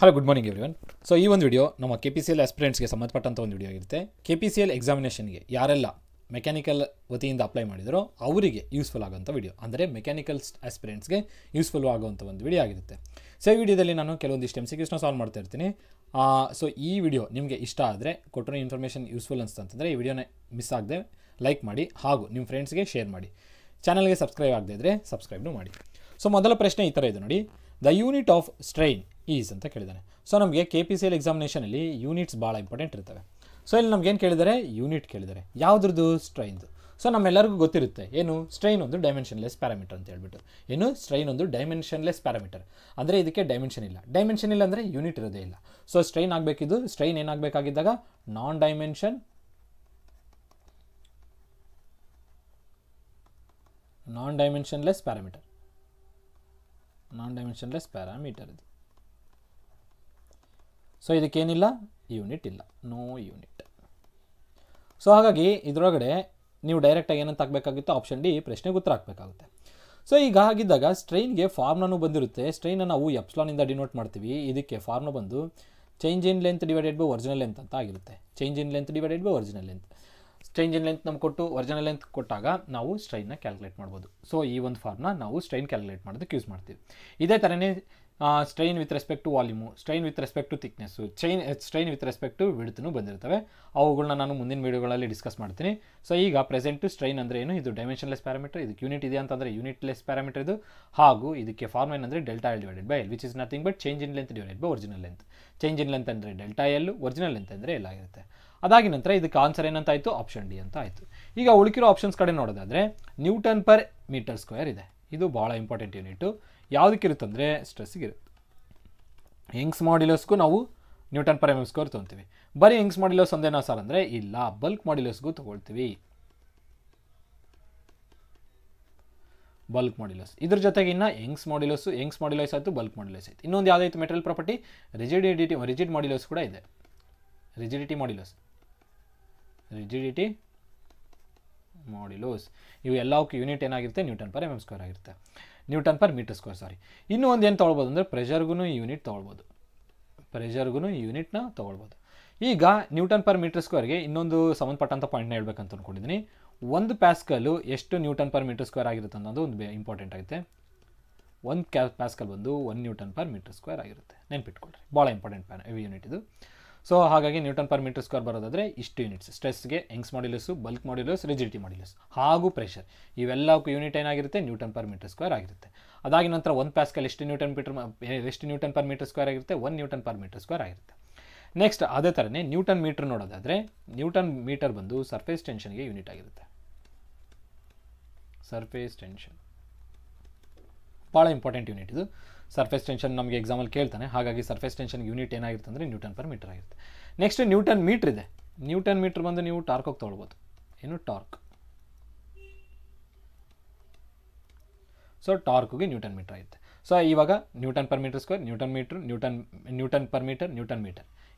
Hello good morning everyone. So ಈ ಒಂದು video ನಮ್ಮ KPCL ಆಸ್ಪಿರೆಂಟ್ಸ್ಗೆ ಸಂಬಂಧಪಟ್ಟಂಥ ಒಂದು ವಿಡಿಯೋ ಆಗಿರುತ್ತೆ. KPCL ಎಕ್ಸಾಮಿನೇಷನ್ಗೆ ಯಾರೆಲ್ಲ ಮೆಕ್ಯಾನಿಕಲ್ ವತಿಯಿಂದ ಅಪ್ಲೈ ಮಾಡಿದರೋ ಅವರಿಗೆ ಯೂಸ್ಫುಲ್ ಆಗೋಂಥ ವಿಡಿಯೋ, ಅಂದರೆ ಮೆಕ್ಯಾನಿಕಲ್ ಆಸ್ಪಿರೆಂಟ್ಸ್ಗೆ ಯೂಸ್ಫುಲ್ ಆಗುವಂಥ ಒಂದು ವಿಡಿಯೋ ಆಗಿರುತ್ತೆ. ಸೊ ಈ ವಿಡಿಯೋದಲ್ಲಿ ನಾನು ಕೆಲವೊಂದಿಷ್ಟು MCQsನ ಸಾಲ್ವ್ ಮಾಡ್ತಾ ಇರ್ತೀನಿ. ಸೊ ಈ ವಿಡಿಯೋ ನಿಮಗೆ ಇಷ್ಟ ಆದರೆ, ಕೊಟ್ಟಿರೋ ಇನ್ಫಾರ್ಮೇಷನ್ ಯೂಸ್ಫುಲ್ ಅನಿಸ್ತಂತಂದರೆ ಈ ವಿಡಿಯೋನ ಮಿಸ್ ಆಗದೆ ಲೈಕ್ ಮಾಡಿ ಹಾಗೂ ನಿಮ್ಮ ಫ್ರೆಂಡ್ಸ್ಗೆ ಶೇರ್ ಮಾಡಿ. ಚಾನಲ್ಗೆ ಸಬ್ಸ್ಕ್ರೈಬ್ ಆಗದೇ ಇದ್ದರೆ ಸಬ್ಸ್ಕ್ರೈಬ್ನು ಮಾಡಿ. ಸೊ ಮೊದಲ ಪ್ರಶ್ನೆ ಈ ಥರ ಇದೆ ನೋಡಿ, the unit of strain is ಅಂತ ಕೇಳಿದ್ದಾನೆ. ಸೊ ನಮಗೆ KPCL ಎಕ್ಸಾಮಿನೇಷನಲ್ಲಿ ಯೂನಿಟ್ಸ್ ಭಾಳ ಇಂಪಾರ್ಟೆಂಟ್ ಇರ್ತವೆ. ಸೊ ಇಲ್ಲಿ ನಮಗೇನು ಕೇಳಿದ್ದಾರೆ, ಯೂನಿಟ್ ಕೇಳಿದ್ದಾರೆ. ಯಾವುದ್ರದ್ದು? ಸ್ಟ್ರೈನ್ದು. ಸೊ ನಮ್ಮೆಲ್ಲರಿಗೂ ಗೊತ್ತಿರುತ್ತೆ ಏನು, ಸ್ಟ್ರೈನ್ ಒಂದು ಡೈಮೆನ್ಷನ್ಲೆಸ್ ಪ್ಯಾರಾಮೀಟರ್ ಅಂತ ಹೇಳ್ಬಿಟ್ಟು. ಏನು, ಸ್ಟ್ರೈನ್ ಒಂದು ಡೈಮೆನ್ಷನ್ಲೆಸ್ ಪ್ಯಾರಾಮೀಟರ್, ಅಂದರೆ ಇದಕ್ಕೆ ಡೈಮೆನ್ಷನ್ ಇಲ್ಲ. ಡೈಮೆನ್ಷನ್ ಇಲ್ಲ ಅಂದರೆ ಯೂನಿಟ್ ಇರೋದೇ ಇಲ್ಲ. ಸೊ ಸ್ಟ್ರೈನ್ ಆಗಬೇಕಿದ್ದು, ಸ್ಟ್ರೈನ್ ಏನಾಗಬೇಕಾಗಿದ್ದಾಗ ನಾನ್ ಡೈಮೆನ್ಷನ್ಲೆಸ್ ಪ್ಯಾರಾಮೀಟರ್. ಇದು. ಸೊ ಇದಕ್ಕೇನಿಲ್ಲ, ಯೂನಿಟ್ ಇಲ್ಲ, ನೋ ಯೂನಿಟ್. ಸೊ ಹಾಗಾಗಿ ಇದರೊಳಗಡೆ ನೀವು ಡೈರೆಕ್ಟಾಗಿ ಏನಂತ ಹಾಕಬೇಕಾಗಿತ್ತು, ಆಪ್ಷನ್ ಡಿ ಪ್ರಶ್ನೆಗೆ ಉತ್ತರ ಹಾಕಬೇಕಾಗುತ್ತೆ. ಸೊ ಈಗ ಹಾಗಿದ್ದಾಗ ಸ್ಟ್ರೈನ್ಗೆ ಫಾರ್ಮ್ನೂ ಬಂದಿರುತ್ತೆ. ಸ್ಟ್ರೈನ್ನ ನಾವು ಎಪ್ಸಿಲಾನಿಂದ ಡಿನೋಟ್ ಮಾಡ್ತೀವಿ. ಇದಕ್ಕೆ ಫಾರ್ಮ್ನ ಬಂದು change in length divided by original length ಅಂತ ಆಗಿರುತ್ತೆ. Change in length divided by original length. Change in length ನಮ್ಗೆ ಕೊಟ್ಟು ಒರಿಜಿನಲ್ ಲೆಂತ್ ಕೊಟ್ಟಾಗ ನಾವು ಸ್ಟ್ರೈನ್ನ ಕ್ಯಾಲ್ಕುಲೇಟ್ ಮಾಡ್ಬೋದು. ಸೊ ಈ ಒಂದು ಫಾರ್ಮ್ನ ನಾವು ಸ್ಟ್ರೈನ್ ಕ್ಯಾಲ್ಕುಲೇಟ್ ಮಾಡೋದಕ್ಕೆ ಯೂಸ್ ಮಾಡ್ತೀವಿ. ಇದೇ ಥರನೇ strain with respect to volume, strain with respect to thickness, strain with respect to ವಿಡ್ತ್ನೂ ಬಂದಿರ್ತವೆ. ಅವುಗಳನ್ನ ನಾನು ಮುಂದಿನ ವೀಡಿಯೋಗಳಲ್ಲಿ ಡಿಸ್ಕಸ್ ಮಾಡ್ತೀನಿ. ಸೊ ಈಗ ಪ್ರೆಸೆಂಟ್ ಸ್ಟ್ರೈನ್ ಅಂದರೆ ಏನು, ಇದು ಡೈಮೆನ್ಷನ್ಲೆಸ್ ಪ್ಯಾರಾಮೀಟರ್, ಇದಕ್ಕೆ ಯೂನಿಟ್ ಇದೆ ಅಂತಂದರೆ ಯೂನಿಟ್ಲೆಸ್ ಪ್ಯಾರಾಮೀಟರ್ ಇದು. ಹಾಗೂ ಇದಕ್ಕೆ ಫಾರ್ಮ್ ಏನಂದರೆ delta L divided by L, which is nothing but change in length divided by original length. Change in length ಅಂದರೆ ಡೆಲ್ಟಾ ಎಲ್, ಒರಿಜಿನಲ್ ಲೆಂತ್ ಅಂದರೆ ಎಲ್ ಆಗಿರುತ್ತೆ. ಅದಾಗಿ ನಂತರ ಇದಕ್ಕೆ ಆನ್ಸರ್ ಏನಂತ ಆಯಿತು, ಆಪ್ಷನ್ ಡಿ ಅಂತ ಆಯಿತು. ಈಗ ಉಳಿಕಿರೋ ಆಪ್ಷನ್ಸ್ ಕಡೆ ನೋಡೋದಾದರೆ ನ್ಯೂಟನ್ ಪರ್ ಮೀಟರ್ ಸ್ಕ್ವೇರ್ ಇದೆ. ಇದು ಭಾಳ ಇಂಪಾರ್ಟೆಂಟ್ ಯೂನಿಟು. ಯಾವುದಕ್ಕಿರುತ್ತಂದರೆ ಸ್ಟ್ರೆಸ್ಸಿಗಿರುತ್ತೆ. ಯಂಗ್ಸ್ ಮಾಡ್ಯುಲಸ್ಗೂ ನಾವು ನ್ಯೂಟನ್ ಪರ್ ಎಮ್ ಸ್ಕ್ವೇರ್ ತೊಗೊಳ್ತೀವಿ. ಬರೀ ಯಂಗ್ಸ್ ಮಾಡ್ಯುಲಸ್ ಒಂದೇನೋ ಸರ್ ಅಂದರೆ ಇಲ್ಲ, ಬಲ್ಕ್ ಮಾಡ್ಯುಲಸ್ಗೂ ತೊಗೊಳ್ತೀವಿ. ಬಲ್ಕ್ ಮಾಡ್ಯುಲಸ್ ಇದ್ರ ಜೊತೆಗೆ ಇನ್ನು ಯಂಗ್ಸ್ ಮಾಡ್ಯುಲಸ್ ಆಯಿತು, ಬಲ್ಕ್ ಮಾಡ್ಯುಲಸ್ ಆಯಿತು. ಇನ್ನೊಂದು ಯಾವುದಾಯ್ತು, ಮೆಟೀರಿಯಲ್ ಪ್ರಾಪರ್ಟಿ, ರಿಜಿಡ್ ಮಾಡ್ಯುಲಸ್ ಕೂಡ ಇದೆ. ರಿಜಿಡಿಟಿ ಮಾಡ್ಯುಲಸ್ ಇವು ಎಲ್ಲವಕ್ಕೂ ಯೂನಿಟ್ ಏನಾಗಿರುತ್ತೆ, ನ್ಯೂಟನ್ ಪರ್ ಎಮ್ ಸ್ಕ್ವೇರ್ ಆಗಿರುತ್ತೆ. ನ್ಯೂಟನ್ ಪರ್ ಮೀಟರ್ ಸ್ಕ್ವೇರ್, ಸಾರಿ. ಇನ್ನೂ ಒಂದು ಏನು ತೊಗೊಳ್ಬೋದು ಅಂದರೆ ಪ್ರೆಷರ್ಗೂ ಯೂನಿಟ್ ತೊಗೊಳ್ಬೋದು. ಯೂನಿಟ್ನ ತೊಗೊಳ್ಬೋದು. ಈಗ ನ್ಯೂಟನ್ ಪರ್ ಮೀಟರ್ ಸ್ಕ್ವೇರ್ಗೆ ಇನ್ನೊಂದು ಸಂಬಂಧಪಟ್ಟಂಥ ಪಾಯಿಂಟ್ನ ಹೇಳ್ಬೇಕಂತ ಅಂದ್ಕೊಂಡಿದ್ದೀನಿ. 1 ಪ್ಯಾಸ್ಕಲ್ ಎಷ್ಟು ನ್ಯೂಟನ್ ಪರ್ ಮೀಟರ್ ಸ್ಕ್ವೇರ್ ಆಗಿರುತ್ತೆ ಅನ್ನೋದು ಒಂದು ಇಂಪಾರ್ಟೆಂಟ್ ಆಗುತ್ತೆ. 1 ಪ್ಯಾಸ್ಕಲ್ ಬಂದು 1 ನ್ಯೂಟನ್ ಪರ್ ಮೀಟರ್ ಸ್ಕ್ವೇರ್ ಆಗಿರುತ್ತೆ. ನೆನ್ಪಿಟ್ಕೊಳ್ರಿ, ಭಾಳ ಇಂಪಾರ್ಟೆಂಟ್ ಯೂನಿಟ್ ಇದು. ಸೊ ಹಾಗಾಗಿ ನ್ಯೂಟನ್ ಪರ್ ಮೀಟರ್ ಸ್ಕ್ವೇರ್ ಬರೋದಾದರೆ ಇಷ್ಟು ಯೂನಿಟ್ಸ್. ಸ್ಟ್ರೆಸ್ಗೆ Young's modulus, bulk modulus, rigidity modulus ಹಾಗೂ ಪ್ರೆಷರ್ ಇವೆಲ್ಲಕ್ಕೂ ಯೂನಿಟ್ ಏನಾಗಿರುತ್ತೆ, ನ್ಯೂಟನ್ ಪರ್ ಮೀಟರ್ ಸ್ಕ್ವೇರ್ ಆಗಿರುತ್ತೆ. ಅದಾಗಿ ನಂತರ 1 ಪ್ಯಾಸ್ಕಲ್ ಎಷ್ಟು ನ್ಯೂಟನ್ ಪರ್ ಮೀಟರ್ ಸ್ಕ್ವೇರ್ ಆಗಿರುತ್ತೆ, 1 ನ್ಯೂಟನ್ ಪರ್ ಮೀಟರ್ ಸ್ಕ್ವೇರ್ ಆಗಿರುತ್ತೆ. ನೆಕ್ಸ್ಟ್ ಅದೇ ಥರನೇ ನ್ಯೂಟನ್ ಮೀಟರ್ ನೋಡೋದಾದರೆ ನ್ಯೂಟನ್ ಮೀಟರ್ ಬಂದು ಸರ್ಫೇಸ್ ಟೆನ್ಷನ್ಗೆ ಯೂನಿಟ್ ಆಗಿರುತ್ತೆ. ಸರ್ಫೇಸ್ ಟೆನ್ಷನ್ ಭಾಳ ಇಂಪಾರ್ಟೆಂಟ್ ಯೂನಿಟ್ ಇದು. ಸರ್ಫೇಸ್ ಟೆನ್ಷನ್ ನಮಗೆ ಎಕ್ಸಾಮಲ್ಲಿ ಕೇಳ್ತಾನೆ. ಹಾಗಾಗಿ ಸರ್ಫೇಸ್ ಟೆನ್ಷನ್ ಯೂನಿಟ್ ಏನಾಗಿರುತ್ತೆ ಅಂದರೆ ನ್ಯೂಟನ್ ಪರ್ ಮೀಟರ್ ಆಗಿರುತ್ತೆ. ನೆಕ್ಸ್ಟ್ ನ್ಯೂಟನ್ ಮೀಟರ್ ಇದೆ. ನ್ಯೂಟನ್ ಮೀಟರ್ ಬಂದು ನೀವು ಟಾರ್ಕೋಗಿ ತೊಗೊಳ್ಬೋದು. ಏನು ಟಾರ್ಕ್. ಸೊ ಟಾರ್ಕ್ಗೆ ನ್ಯೂಟನ್ ಮೀಟರ್ ಆಗುತ್ತೆ. ಸೊ ಇವಾಗ newton per metre square, newton per meter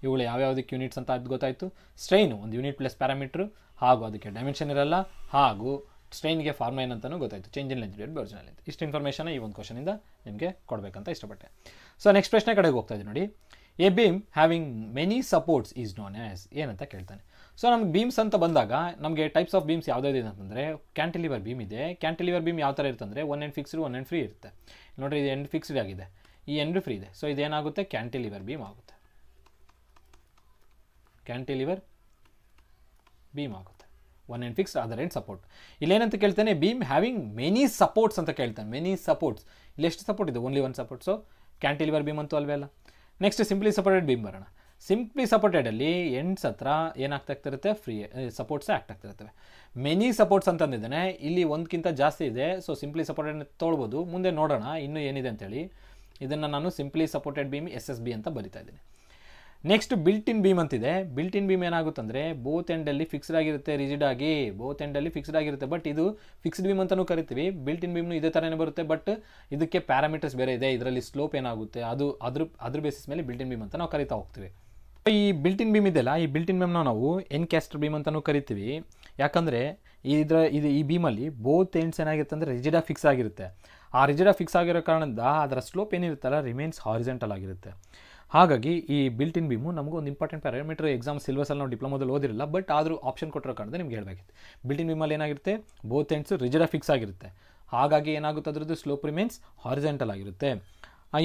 ಇವುಗಳು ಯಾವ್ಯಾವುದಕ್ಕೆ ಯೂನಿಟ್ಸ್ ಅಂತ ಅದು ಗೊತ್ತಾಯಿತು. ಸ್ಟ್ರೈನು ಒಂದು ಯೂನಿಟ್ ಪ್ಲಸ್ ಪ್ಯಾರಾಮೀಟ್ರು, ಹಾಗೂ ಅದಕ್ಕೆ ಡೈಮೆನ್ಷನ್ ಇರಲ್ಲ, ಹಾಗೂ ಸ್ಟ್ರೈನ್ಗೆ ಫಾರ್ಮ್ ಏನಂತನೂ ಗೊತ್ತಾಯಿತು, change in length divided by original length. ಇಷ್ಟು ಇನ್ಫಾರ್ಮೇಷನ್ ಈ ಒಂದು ಕ್ವಶನಿಂದ ನಿಮಗೆ ಕೊಡಬೇಕಂತ ಇಷ್ಟಪಟ್ಟೆ. ಸೊ ನೆಕ್ಸ್ಟ್ ಪ್ರಶ್ನೆ ಕಡೆಗೆ ಹೋಗ್ತಾ ಇದ್ದೀನಿ ನೋಡಿ. A beam having many supports is known as ಏನಂತ ಕೇಳ್ತಾನೆ. ಸೊ ನಮ್ಗೆ ಬೀಮ್ಸ್ ಅಂತ ಬಂದಾಗ ನಮಗೆ ಟೈಪ್ಸ್ ಆಫ್ ಬೀಮ್ಸ್ ಯಾವುದಾದಿದೆ ಅಂತಂದರೆ ಕ್ಯಾಂಟಿಲಿವರ್ ಬೀಮ್ ಇದೆ. ಕ್ಯಾಂಟಿಲಿವರ್ ಬೀಮ್ ಯಾವ ಥರ ಇರ್ತಂದರೆ one end fixed, one end free ಇರುತ್ತೆ. ನೋಡಿರಿ, ಇದು ಎಂಡ್ ಫಿಕ್ಸ್ಡ್ ಆಗಿದೆ, ಈ ಎಂಡ್ ಫ್ರೀ ಇದೆ. ಸೊ ಇದೇನಾಗುತ್ತೆ, ಕ್ಯಾಂಟಿಲಿವರ್ ಬೀಮ್ ಆಗುತ್ತೆ. One end fixed, other end support. ಇಲ್ಲೇನಂತ ಕೇಳ್ತಾನೆ, ಬೀಮ್ ಹ್ಯಾವಿಂಗ್ ಮೆನಿ ಸಪೋರ್ಟ್ಸ್ ಅಂತ ಕೇಳ್ತಾನೆ. ಮೆನಿ ಸಪೋರ್ಟ್ಸ್, ಇಲ್ಲಿ ಎಷ್ಟು ಸಪೋರ್ಟ್ ಇದೆ, only 1 support. So cantilever beam ಅಂತೂ ಅಲ್ವೇ ಅಲ್ಲ. ನೆಕ್ಸ್ಟ್ ಸಿಂಪ್ಲಿ ಸಪೋರ್ಟೆಡ್ ಬೀಮ್ ಬರೋಣ. ಸಿಂಪ್ಲಿ ಸಪೋರ್ಟೆಡಲ್ಲಿ ಎಂಡ್ಸ್ ಹತ್ರ ಏನಾಗ್ತಾಯಿರ್ತೈತೆ, ಫ್ರೀ ಸಪೋರ್ಟ್ಸೇ ಆಗ್ತಾಯಿರ್ತವೆ. ಮೆನಿ ಸಪೋರ್ಟ್ಸ್ ಅಂತಂದಿದ್ದಾನೆ, ಇಲ್ಲಿ ಒಂದಕ್ಕಿಂತ ಜಾಸ್ತಿ ಇದೆ. ಸೊ ಸಿಂಪ್ಲಿ ಸಪೋರ್ಟೆಡ್ ತೊಗೊಳ್ಬೋದು. ಮುಂದೆ ನೋಡೋಣ ಇನ್ನೂ ಏನಿದೆ ಅಂತೇಳಿ. ಇದನ್ನು ನಾನು ಸಿಂಪ್ಲಿ ಸಪೋರ್ಟೆಡ್ ಬೀಮ್ SSB ಅಂತ ಬರಿತಾ ಇದ್ದೀನಿ. ನೆಕ್ಸ್ಟ್ ಬಿಲ್ಟ್ ಇನ್ ಬೀಮ್ ಅಂತಿದೆ. ಬಿಲ್ಟ್ ಇನ್ ಬೀಮ್ ಏನಾಗುತ್ತಂದರೆ ಬೋತ್ ಎಂಡಲ್ಲಿ ಫಿಕ್ಸ್ಡ್ ಆಗಿರುತ್ತೆ, ರಿಜಿಡ್ ಆಗಿ ಬೋತ್ ಎಂಡಲ್ಲಿ ಫಿಕ್ಸ್ಡ್ ಆಗಿರುತ್ತೆ. ಬಟ್ ಇದು ಫಿಕ್ಸ್ಡ್ ಬೀಮ್ ಅಂತಲೂ ಕರಿತೀವಿ. ಬಿಲ್ಟ್ ಇನ್ ಬೀಮ್ನು ಇದೇ ಥರನೇ ಬರುತ್ತೆ, ಬಟ್ ಇದಕ್ಕೆ ಪ್ಯಾರಾಮೀಟರ್ಸ್ ಬೇರೆ ಇದೆ. ಇದರಲ್ಲಿ ಸ್ಲೋಪ್ ಏನಾಗುತ್ತೆ ಅದು ಅದ್ರ ಬೇಸಿಸ್ ಮೇಲೆ ಬಿಲ್ಟ್ ಇನ್ ಬೀಮ್ ಅಂತ ನಾವು ಕರಿತಾ ಹೋಗ್ತೀವಿ. ಈ ಬಿಲ್ಟ್ ಇನ್ ಬೀಮ್ ಇದೆಯಲ್ಲ, ಈ ಬಿಲ್ಟ್ ಇನ್ ಬೀಮ್ನ ನಾವು ಎನ್ಕ್ಯಾಸ್ಟರ್ ಬೀಮ್ ಅಂತಲೂ ಕರಿತೀವಿ. ಯಾಕಂದರೆ ಈ ಬೀಮಲ್ಲಿ ಬೋತ್ ಎಂಡ್ಸ್ ಏನಾಗಿರುತ್ತೆ ಅಂದರೆ ರಿಜಿಡಾಗಿ ಫಿಕ್ಸ್ ಆಗಿರುತ್ತೆ. ಆ ರಿಜಿಡಾಗಿ ಫಿಕ್ಸ್ ಆಗಿರೋ ಕಾರಣದಿಂದ ಅದರ ಸ್ಲೋಪ್ ಏನಿರುತ್ತಲ್ಲ ರಿಮೇನ್ಸ್ ಹಾರಿಜೆಂಟಲ್ ಆಗಿರುತ್ತೆ. ಹಾಗಾಗಿ ಈ ಬಿಲ್ಟ್ ಇನ್ ಬೀಮು ನಮಗೂ ಒಂದು ಇಂಪಾರ್ಟೆಂಟ್ ಪ್ಯಾರಾಮೀಟರ್ ಎಕ್ಸಾಮ್ ಸಿಲೆಬಸಲ್ಲಿ ನಾವು ಡಿಪ್ಲೊಮಾದಲ್ಲಿ ಓದಿರಲ್ಲ, ಬಟ್ ಆದರೂ ಆಪ್ಷನ್ ಕೊಟ್ಟಿರೋ ಕಾರಣದಿಂದ ನಿಮ್ಗೆ ಹೇಳಬೇಕಿತ್ತು. ಬಿಲ್ಟ್ ಇನ್ ಬೀಮಲ್ಲಿ ಏನಾಗಿರುತ್ತೆ, ಬೋತ್ ಎಂಡ್ಸ್ ರಿಜಿಡ್ ಫಿಕ್ಸ್ ಆಗಿರುತ್ತೆ. ಹಾಗಾಗಿ ಏನಾಗುತ್ತೆ, ಅದರದ್ದು ಸ್ಲೋಪ್ ರಿಮೇನ್ಸ್ ಹಾರಿಜೆಂಟಲ್ ಆಗಿರುತ್ತೆ.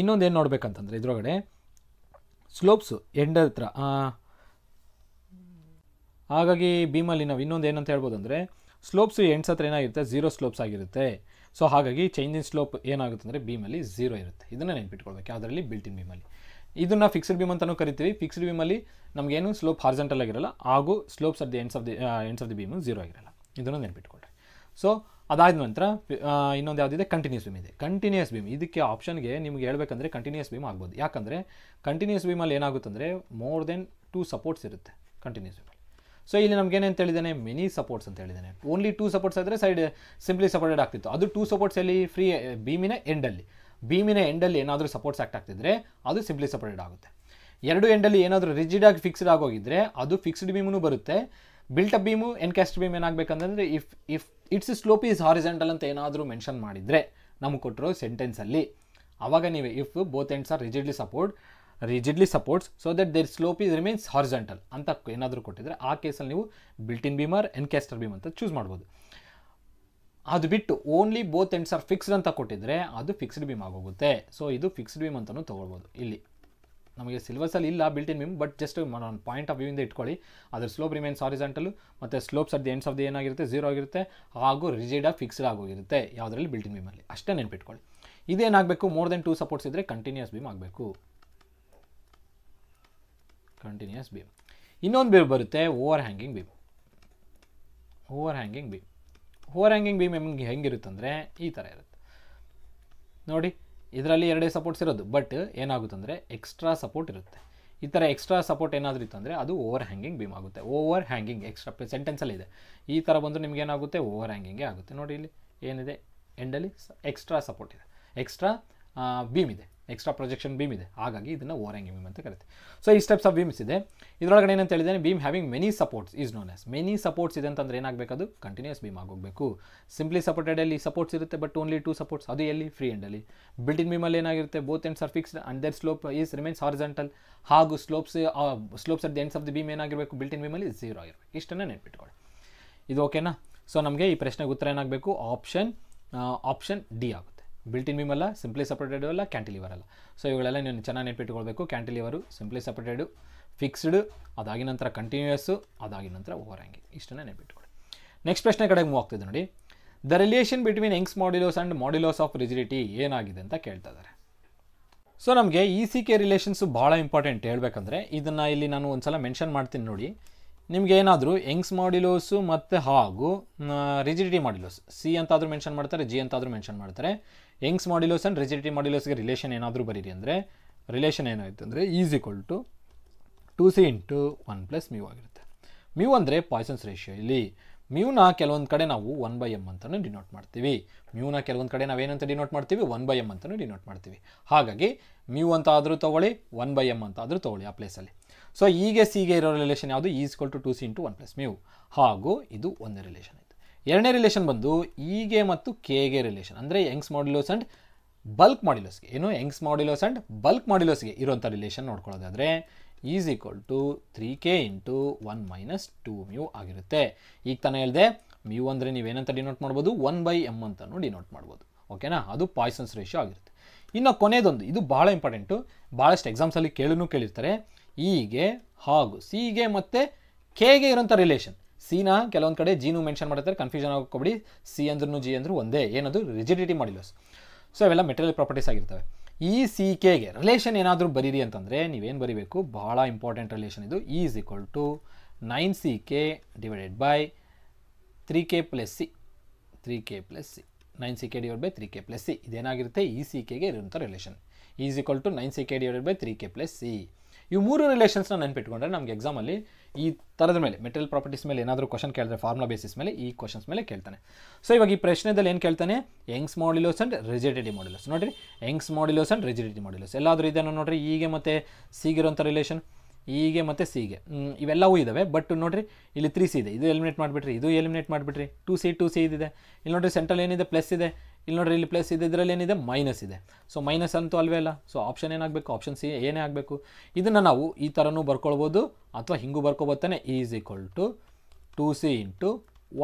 ಇನ್ನೊಂದು ಏನು ನೋಡಬೇಕಂತಂದರೆ ಇದರೊಳಗಡೆ ಸ್ಲೋಪ್ಸು ಎಂಡ್ ಹತ್ರ, ಹಾಗಾಗಿ ಬೀಮಲ್ಲಿ ನಾವು ಇನ್ನೊಂದು ಏನಂತ ಹೇಳ್ಬೋದು ಅಂದರೆ ಸ್ಲೋಪ್ಸು ಎಂಡ್ಸ್ ಹತ್ರ ಏನಾಗಿರುತ್ತೆ, 0 ಸ್ಲೋಪ್ಸ್ ಆಗಿರುತ್ತೆ. ಸೊ ಹಾಗಾಗಿ ಚೇಂಜ್ ಇನ್ ಸ್ಲೋಪ್ ಏನಾಗುತ್ತೆ ಅಂದರೆ ಬೀಮಲ್ಲಿ 0 ಇರುತ್ತೆ. ಇದನ್ನು ನೆನ್ಪಿಟ್ಕೊಳ್ಬೇಕು ಯಾವುದರಲ್ಲಿ, ಬಿಲ್ಟ್ ಇನ್ ಬೀಮಲ್ಲಿ. ಇದನ್ನು ಫಿಕ್ಸ್ಡ್ ಬೀಮ್ ಅಂತಲೂ ಕರಿತೀವಿ. ಫಿಕ್ಸ್ಡ್ ಬೀಮಲ್ಲಿ ನಮಗೇನು ಸ್ಲೋಪ್ ಹಾರಿಜೆಂಟಲ್ ಆಗಿರಲ್ಲ, ಹಾಗೂ slopes at the ends of the beam 0 ಆಗಿರಲ್ಲ. ಇದನ್ನು ನೆನ್ಪಿಟ್ಕೊಳ್ರಿ. ಸೊ ಅದಾದ ನಂತರ ಇನ್ನೊಂದು ಯಾವುದಿದೆ, ಕಂಟಿನ್ಯೂಸ್ ಬೀಮ್ ಇದೆ. ಕಂಟಿನ್ಯೂಸ್ ಬೀಮ್ ಇದಕ್ಕೆ ಆಪ್ಷನ್ಗೆ ನಿಮ್ಗೆ ಹೇಳ್ಬೇಕಂದ್ರೆ ಕಂಟಿನ್ಯೂಸ್ ಬೀಮ್ ಆಗ್ಬೋದು. ಯಾಕಂದರೆ ಕಂಟಿನ್ಯೂಸ್ ಬೀಮಲ್ಲಿ ಏನಾಗುತ್ತೆ ಅಂದರೆ ಮೋರ್ ದೆನ್ 2 ಸಪೋರ್ಟ್ಸ್ ಇರುತ್ತೆ ಕಂಟಿನ್ಯೂಸ್ ಬೀಮಲ್ಲಿ. ಸೊ ಇಲ್ಲಿ ನಮಗೇನೇನು ಹೇಳಿದ್ದಾನೆ, ಮೆನಿ ಸಪೋರ್ಟ್ಸ್ ಅಂತ ಹೇಳಿದ್ದಾನೆ. ಓನ್ಲಿ 2 ಸಪೋರ್ಟ್ಸ್ ಆದರೆ ಸೈಡ್ ಸಿಂಪ್ಲಿ ಸಪೋರ್ಟೆಡ್ ಆಗ್ತಿತ್ತು. ಅದು 2 ಸಪೋರ್ಟ್ಸ್ ಎಲ್ಲಿ, ಫ್ರೀ ಬೀಮಿನ ಎಂಡಲ್ಲಿ ಏನಾದರೂ ಸಪೋರ್ಟ್ಸ್ ಆಕ್ಟ್ ಆಗ್ತಿದ್ರೆ ಅದು ಸಿಂಪ್ಲಿ ಸಪೋರ್ಟೆಡ್ ಆಗುತ್ತೆ. 2 ಎಂಡಲ್ಲಿ ಏನಾದರೂ ರಿಜಿಡ್ ಆಗಿ ಫಿಕ್ಸ್ಡ್ ಆಗೋಗಿದ್ರೆ ಅದು ಫಿಕ್ಸ್ಡ್ ಬೀಮೂ ಬರುತ್ತೆ. Built up beam encastre beam ಏನಾಗಬೇಕಂತಂದರೆ if its slope is horizontal ಅಂತ ಏನಾದರೂ ಮೆನ್ಷನ್ ಮಾಡಿದರೆ ನಮಗೆ ಕೊಟ್ಟಿರೋ ಸೆಂಟೆನ್ಸಲ್ಲಿ, ಆವಾಗ ನೀವು if both ends are rigidly supports so that there slope is remains horizontal ಅಂತ ಏನಾದರೂ ಕೊಟ್ಟಿದ್ರೆ ಆ ಕೇಸಲ್ಲಿ ನೀವು built in beam or encastre beam ಅಂತ ಚೂಸ್ ಮಾಡ್ಬೋದು. ಅದು ಬಿಟ್ಟು only both ends are fixed ಅಂತ ಕೊಟ್ಟಿದ್ರೆ ಅದು ಫಿಕ್ಸ್ಡ್ ಬೀಮ್ ಆಗೋಗುತ್ತೆ. ಸೊ ಇದು ಫಿಕ್ಸ್ಡ್ ಬೀಮ್ ಅಂತಲೂ ತೊಗೊಳ್ಬೋದು. ಇಲ್ಲಿ ನಮಗೆ ಸಿಲೆಬಸಲ್ಲಿ ಇಲ್ಲ built in beam, but just ಒಂದು ಪಾಯಿಂಟ್ ಆಫ್ ವ್ಯೂಯಿಂದ ಇಟ್ಕೊಳ್ಳಿ. ಅದರ ಸ್ಲೋಪ್ ರಿಮೇನ್ಸ್ ಹಾರಿಜೆಂಟಲು ಮತ್ತು slopes at the ends of the ಏನಾಗಿರುತ್ತೆ 0 ಆಗಿರುತ್ತೆ, ಹಾಗೂ ರಿಜಿಡಾಗಿ ಫಿಕ್ಸ್ಡ್ ಆಗೋಗಿರುತ್ತೆ ಯಾವುದರಲ್ಲಿ, ಬಿಲ್ಟ್ ಇನ್ ಬೀಮಲ್ಲಿ. ಅಷ್ಟೇ ನೆನ್ಪಿಟ್ಕೊಳ್ಳಿ. ಇದೇನಾಗಬೇಕು, ಮೋರ್ ದೆನ್ 2 ಸಪೋರ್ಟ್ಸ್ ಇದ್ದರೆ ಕಂಟಿನ್ಯೂಸ್ ಬೀಮ್ ಆಗಬೇಕು, ಕಂಟಿನ್ಯೂಸ್ ಬೀಮ್. ಇನ್ನೊಂದು ಬೀಮ್ ಬರುತ್ತೆ over hanging beam. Over hanging beam ನಿಮಗೆ ಹೆಂಗಿರುತ್ತಂದರೆ ಈ ಥರ ಇರುತ್ತೆ ನೋಡಿ. ಇದರಲ್ಲಿ 2 ಸಪೋರ್ಟ್ಸ್ ಇರೋದು, ಬಟ್ ಏನಾಗುತ್ತೆ ಅಂದರೆ ಎಕ್ಸ್ಟ್ರಾ ಸಪೋರ್ಟ್ ಇರುತ್ತೆ. ಈ ಥರ ಎಕ್ಸ್ಟ್ರಾ ಸಪೋರ್ಟ್ ಏನಾದರೂ ಇತ್ತು ಅಂದರೆ ಅದು ಓವರ್ ಹ್ಯಾಂಗಿಂಗ್ ಬೀಮ್ ಆಗುತ್ತೆ. ಓವರ್ ಹ್ಯಾಂಗಿಂಗ್ ಎಕ್ಸ್ಟ್ರಾ ಸೆಂಟೆನ್ಸಲ್ಲಿ ಇದೆ. ಈ ಥರ ಬಂದರೆ ನಿಮ್ಗೆ ಏನಾಗುತ್ತೆ, ಓವರ್ ಹ್ಯಾಂಗಿಂಗೇ ಆಗುತ್ತೆ. ನೋಡಿ ಇಲ್ಲಿ ಏನಿದೆ, ಎಂಡಲ್ಲಿ ಎಕ್ಸ್ಟ್ರಾ ಸಪೋರ್ಟ್ ಇದೆ, ಎಕ್ಸ್ಟ್ರಾ ಬೀಮ್ ಇದೆ, ಎಕ್ಸ್ಟ್ರಾ ಪ್ರೊಜೆಕ್ಷನ್ ಬೀಮ್ ಇದೆ. ಹಾಗಾಗಿ ಇದನ್ನು ಓವರ್ ಹ್ಯಾಂಗಿಂಗ್ ಬೀಮ್ ಅಂತ ಕರಿತೀವಿ. ಸೊ ಈ ಸ್ಟೆಪ್ಸ್ ಆಫ್ ಬೀಮ್ಸ್ ಇದೆ. ಇದರೊಳಗಡೆ ಏನಂತ ಹೇಳಿದ್ದೇನೆ, beam having many supports is known as. Many supports ಇದೆ ಅಂತಂದರೆ ಏನಾಗಬೇಕದು, ಕಂಟಿನ್ಯೂಸ್ ಬೀಮ್ ಆಗೋಗಬೇಕು. ಸಿಂಪ್ಲಿ ಸಪೋರ್ಟೆಡಲ್ಲಿ ಸಪೋರ್ಟ್ಸ್ ಇರುತ್ತೆ, ಬಟ್ ಓನ್ಲಿ 2 ಸಪೋರ್ಟ್ಸ್. ಅದು ಎಲ್ಲಿ, ಫ್ರೀ ಎಂಡಲ್ಲಿ. ಬಿಲ್ಟ್ ಇನ್ ಬೀಮಲ್ಲಿ ಏನಾಗಿರುತ್ತೆ, both ends are fixed and there slope is remains horizontal, ಹಾಗೂ slopes at the ends of the beam ಏನಾಗಿರಬೇಕು, ಬಿಲ್ಟ್ ಇನ್ ಬೀಮಲ್ಲಿ 0 ಆಗಿರಬೇಕು. ಇಷ್ಟನ್ನೇ ನೆನ್ಪಿಟ್ಕೊಳ್ಳಿ. ಇದು ಓಕೆನಾ. ಸೊ ನಮಗೆ ಈ ಪ್ರಶ್ನೆಗೆ ಉತ್ತರ ಏನಾಗಬೇಕು, ಆಪ್ಷನ್ ಡಿ ಆಗುತ್ತೆ. ಬಿಲ್ಟ್ ಇನ್ ಬೀಮ್ ಅಲ್ಲ, ಸಿಂಪ್ಲಿ ಸಪೋರ್ಟೆಡ್ ಅಲ್ಲ, ಕ್ಯಾಂಟಿಲಿವರ್ ಅಲ್ಲ. ಸೊ ಇವುಗಳೆಲ್ಲ ನೀವು ಚೆನ್ನಾಗಿ ನೆನ್ಪಿಟ್ಕೊಳ್ಬೇಕು. ಕ್ಯಾಂಟಿಲಿವರು, ಸಿಂಪ್ಲಿ ಸಪೋರ್ಟೆಡು, ಫಿಕ್ಸ್ಡ್, ಅದಾಗಿ ನಂತರ ಕಂಟಿನ್ಯೂಯಸ್ಸು, ಅದಾಗಿ ನಂತರ ಓವರ್ ಹ್ಯಾಂಗಿಂಗ್. ಇಷ್ಟನ್ನೇ ನೆನ್ಪಿಟ್ಕೊಳ್ಳಿ. ನೆಕ್ಸ್ಟ್ ಪ್ರಶ್ನೆ ಕಡೆಗೆ ಮೂವ್ ಆಗ್ತಿದೆ ನೋಡಿ. The relation between Young's modulus and modulus of rigidity ಏನಾಗಿದೆ ಅಂತ ಕೇಳ್ತಾ ಇದ್ದಾರೆ. ಸೊ ನಮಗೆ ECK ರಿಲೇಷನ್ಸು ಭಾಳ ಇಂಪಾರ್ಟೆಂಟ್ ಹೇಳ್ಬೇಕಂದ್ರೆ, ಇದನ್ನು ಇಲ್ಲಿ ನಾನು ಒಂದು ಸಲ ಮೆನ್ಷನ್ ಮಾಡ್ತೀನಿ ನೋಡಿ. ನಿಮಗೆ ಏನಾದರೂ ಯಂಗ್ಸ್ ಮಾಡ್ಯುಲಸ್ಸು ಮತ್ತು ಹಾಗೂ ರಿಜಿಡಿಟಿ ಮಾಡ್ಯುಲಸ್, ಸಿ ಅಂತಾದರೂ ಮೆನ್ಷನ್ ಮಾಡ್ತಾರೆ, ಜಿ ಅಂತಾದರೂ ಮೆನ್ಷನ್ ಮಾಡ್ತಾರೆ. ಯಂಗ್ಸ್ ಮಾಡ್ಯುಲಸ್ ಆ್ಯಂಡ್ ರಿಜಿಡಿಟಿ ಮಾಡ್ಯುಲಸ್ಗೆ ರಿಲೇಷನ್ ಏನಾದರೂ ಬರೀರಿ ಅಂದರೆ, ರಿಲೇಷನ್ ಏನಾಯಿತು ಅಂದರೆ ಈಸ್ ಈಕ್ವಲ್ ಟು 2c × 1 + μ ಆಗಿರುತ್ತೆ. μ ಅಂದರೆ ಪಾಯ್ಸನ್ಸ್ ರೇಷಿಯೋ. ಇಲ್ಲಿ ಮ್ಯೂನ ಕೆಲವೊಂದು ಕಡೆ ನಾವು 1/m ಅಂತಲೂ ಡಿನೋಟ್ ಮಾಡ್ತೀವಿ. ಮ್ಯೂನ ಕೆಲವೊಂದು ಕಡೆ ನಾವೇನಂತ ಡಿನೋಟ್ ಮಾಡ್ತೀವಿ, 1/m ಅಂತಲೂ ಡಿನೋಟ್ ಮಾಡ್ತೀವಿ. ಹಾಗಾಗಿ μ ಅಂತ ಆದರೂ ತೊಗೊಳ್ಳಿ, 1/m ಅಂತ ಆದರೂ ತೊಗೊಳ್ಳಿ ಆ ಪ್ಲೇಸಲ್ಲಿ. ಸೊ ಹೀಗೆ ಸಿಗೆ ಇರೋ ರಿಲೇಷನ್ ಯಾವುದು, ಈಸ್ ಈಕ್ವಲ್ ಟು 2c × 1 + μ. ಹಾಗೂ ಇದು ಒಂದೇ ರಿಲೇಷನ್ ಆಯಿತು. ಎರಡನೇ ರಿಲೇಷನ್ ಬಂದು ಇಗೆ ಮತ್ತು ಕೆಗೆ ರಿಲೇಷನ್, ಅಂದರೆ ಯಂಗ್ಸ್ ಮಾಡ್ಯುಲಸ್ ಆ್ಯಂಡ್ ಬಲ್ಕ್ ಮಾಡ್ಯುಲಸ್ಗೆ, ಏನು ಯಂಗ್ಸ್ ಮಾಡ್ಯುಲಸ್ ಆ್ಯಂಡ್ ಬಲ್ಕ್ ಮಾಡ್ಯುಲಸ್ಗೆ ಇರುವಂಥ ರಿಲೇಷನ್ ನೋಡ್ಕೊಳ್ಳೋದಾದರೆ ಈಸ್ ಈಕ್ವಲ್ ಟು 3k × 1 - 2μ ಆಗಿರುತ್ತೆ. ಈಗ ತಾನೇ ಹೇಳಿದೆ, μ ಅಂದರೆ ನೀವೇನಂತ ಡಿನೋಟ್ ಮಾಡ್ಬೋದು, 1/m ಅಂತಲೂ ಡಿನೋಟ್ ಮಾಡ್ಬೋದು. ಓಕೆನಾ, ಅದು ಪಾಯ್ಸನ್ಸ್ ರೇಷಿಯೋ ಆಗಿರುತ್ತೆ. ಇನ್ನು ಕೊನೆಯದೊಂದು, ಇದು ಭಾಳ ಇಂಪಾರ್ಟೆಂಟು, ಭಾಳಷ್ಟು ಎಕ್ಸಾಮ್ಸಲ್ಲಿ ಕೇಳಿರ್ತಾರೆ. ಇಗೆ ಹಾಗೂ ಸಿಗೆ ಮತ್ತು ಕೆಗೆ ಇರೋಂಥ ರಿಲೇಷನ್. ಸಿನ ಕೆಲವೊಂದು ಕಡೆ ಜಿನೂ ಮೆನ್ಷನ್ ಮಾಡಿರ್ತಾರೆ, ಕನ್ಫ್ಯೂಷನ್ ಆಗೋಕ್ಕೋಗ್ಬೇಡಿ. ಸಿ ಅಂದ್ರೂ ಜಿ ಅಂದರೂ ಒಂದೇ, ಏನದು ರಿಜಿಡಿಟಿ ಮಾಡ್ಯುಲಸ್. ಸೊ ಅವೆಲ್ಲ ಮೆಟೀರಿಯಲ್ ಪ್ರಾಪರ್ಟೀಸ್ ಆಗಿರ್ತವೆ. ಈ ಸಿ ಕೆಗೆ ರಿಲೇಷನ್ ಏನಾದರೂ ಬರೀರಿ ಅಂತಂದರೆ ನೀವೇನು ಬರೀಬೇಕು, ಭಾಳ ಇಂಪಾರ್ಟೆಂಟ್ ರಿಲೇಷನ್ ಇದು. Is equal to 9ck / 3k + c. 3k + c, 9ck / 3k + c ಇದೇನಾಗಿರುತ್ತೆ, ಈ ಸಿ ಕೆಗೆ ಇರುವಂಥ relation. Is equal to 9ck / 3k + c. ಇವು 3 ರಿಲೇಷನ್ಸ್ನ ನೆನ್ಪಿಟ್ಕೊಂಡ್ರೆ ನಮಗೆ ಎಕ್ಸಾಮಲ್ಲಿ ಈ ಥರದ ಮೇಲೆ ಮೆಟೀರಿಯಲ್ ಪ್ರಾಪರ್ಟೀಸ್ ಮೇಲೆ ಏನಾದರೂ ಕ್ವಶನ್ ಕೇಳಿದ್ರೆ ಫಾರ್ಮುಲಾ ಬೇಸಿಸ್ ಮೇಲೆ ಈ ಕ್ವಶನ್ಸ್ ಮೇಲೆ ಕೇಳ್ತಾನೆ. ಸೊ ಇವಾಗ ಈ ಪ್ರಶ್ನೆದಲ್ಲಿ ಏನು ಕೇಳ್ತಾನೆ, Young's modulus and rigidity modulus. ನೋಡಿರಿ, Young's modulus and rigidity modulus ಎಲ್ಲಾದರೂ ಇದನ್ನು ನೋಡಿರಿ. ಹೀಗೆ ಮತ್ತು ಸಿಗಿರೋಂಥ ರಿಲೇಷನ್, ಹೀಗೆ ಮತ್ತು ಸಿಗೆ ಇವೆಲ್ಲವೂ ಇದ್ದಾವೆ. ಬಟ್ ನೋಡಿರಿ, ಇಲ್ಲಿ 3c ಇದೆ, ಇದು ಎಲಿಮಿನೇಟ್ ಮಾಡಿಬಿಟ್ರಿ, ಇದು ಎಲಿಮಿನೇಟ್ ಮಾಡಿಬಿಟ್ರಿ. 2c ಇದಿದೆ. ಇಲ್ಲಿ ನೋಡಿರಿ, ಸೆಂಟ್ರಲ್ ಏನಿದೆ, ಪ್ಲಸ್ ಇದೆ. ಇಲ್ಲಿ ನೋಡ್ರಿ ಇಲ್ಲಿ ಪ್ಲಸ್ ಇದೆ, ಇದರಲ್ಲಿ ಏನಿದೆ ಮೈನಸ್ ಇದೆ. ಸೊ ಮೈನಸ್ ಅಂತೂ ಅಲ್ವೇ ಅಲ್ಲ. ಸೊ ಆಪ್ಷನ್ ಏನಾಗಬೇಕು, ಆಪ್ಷನ್ ಸಿ ಏನೇ ಆಗಬೇಕು. ಇದನ್ನು ನಾವು ಈ ಥರನೂ ಬರ್ಕೊಳ್ಬೋದು ಅಥವಾ ಹಿಂಗೂ ಬರ್ಕೋಬೋದು ತಾನೆ. Is equal to 2c into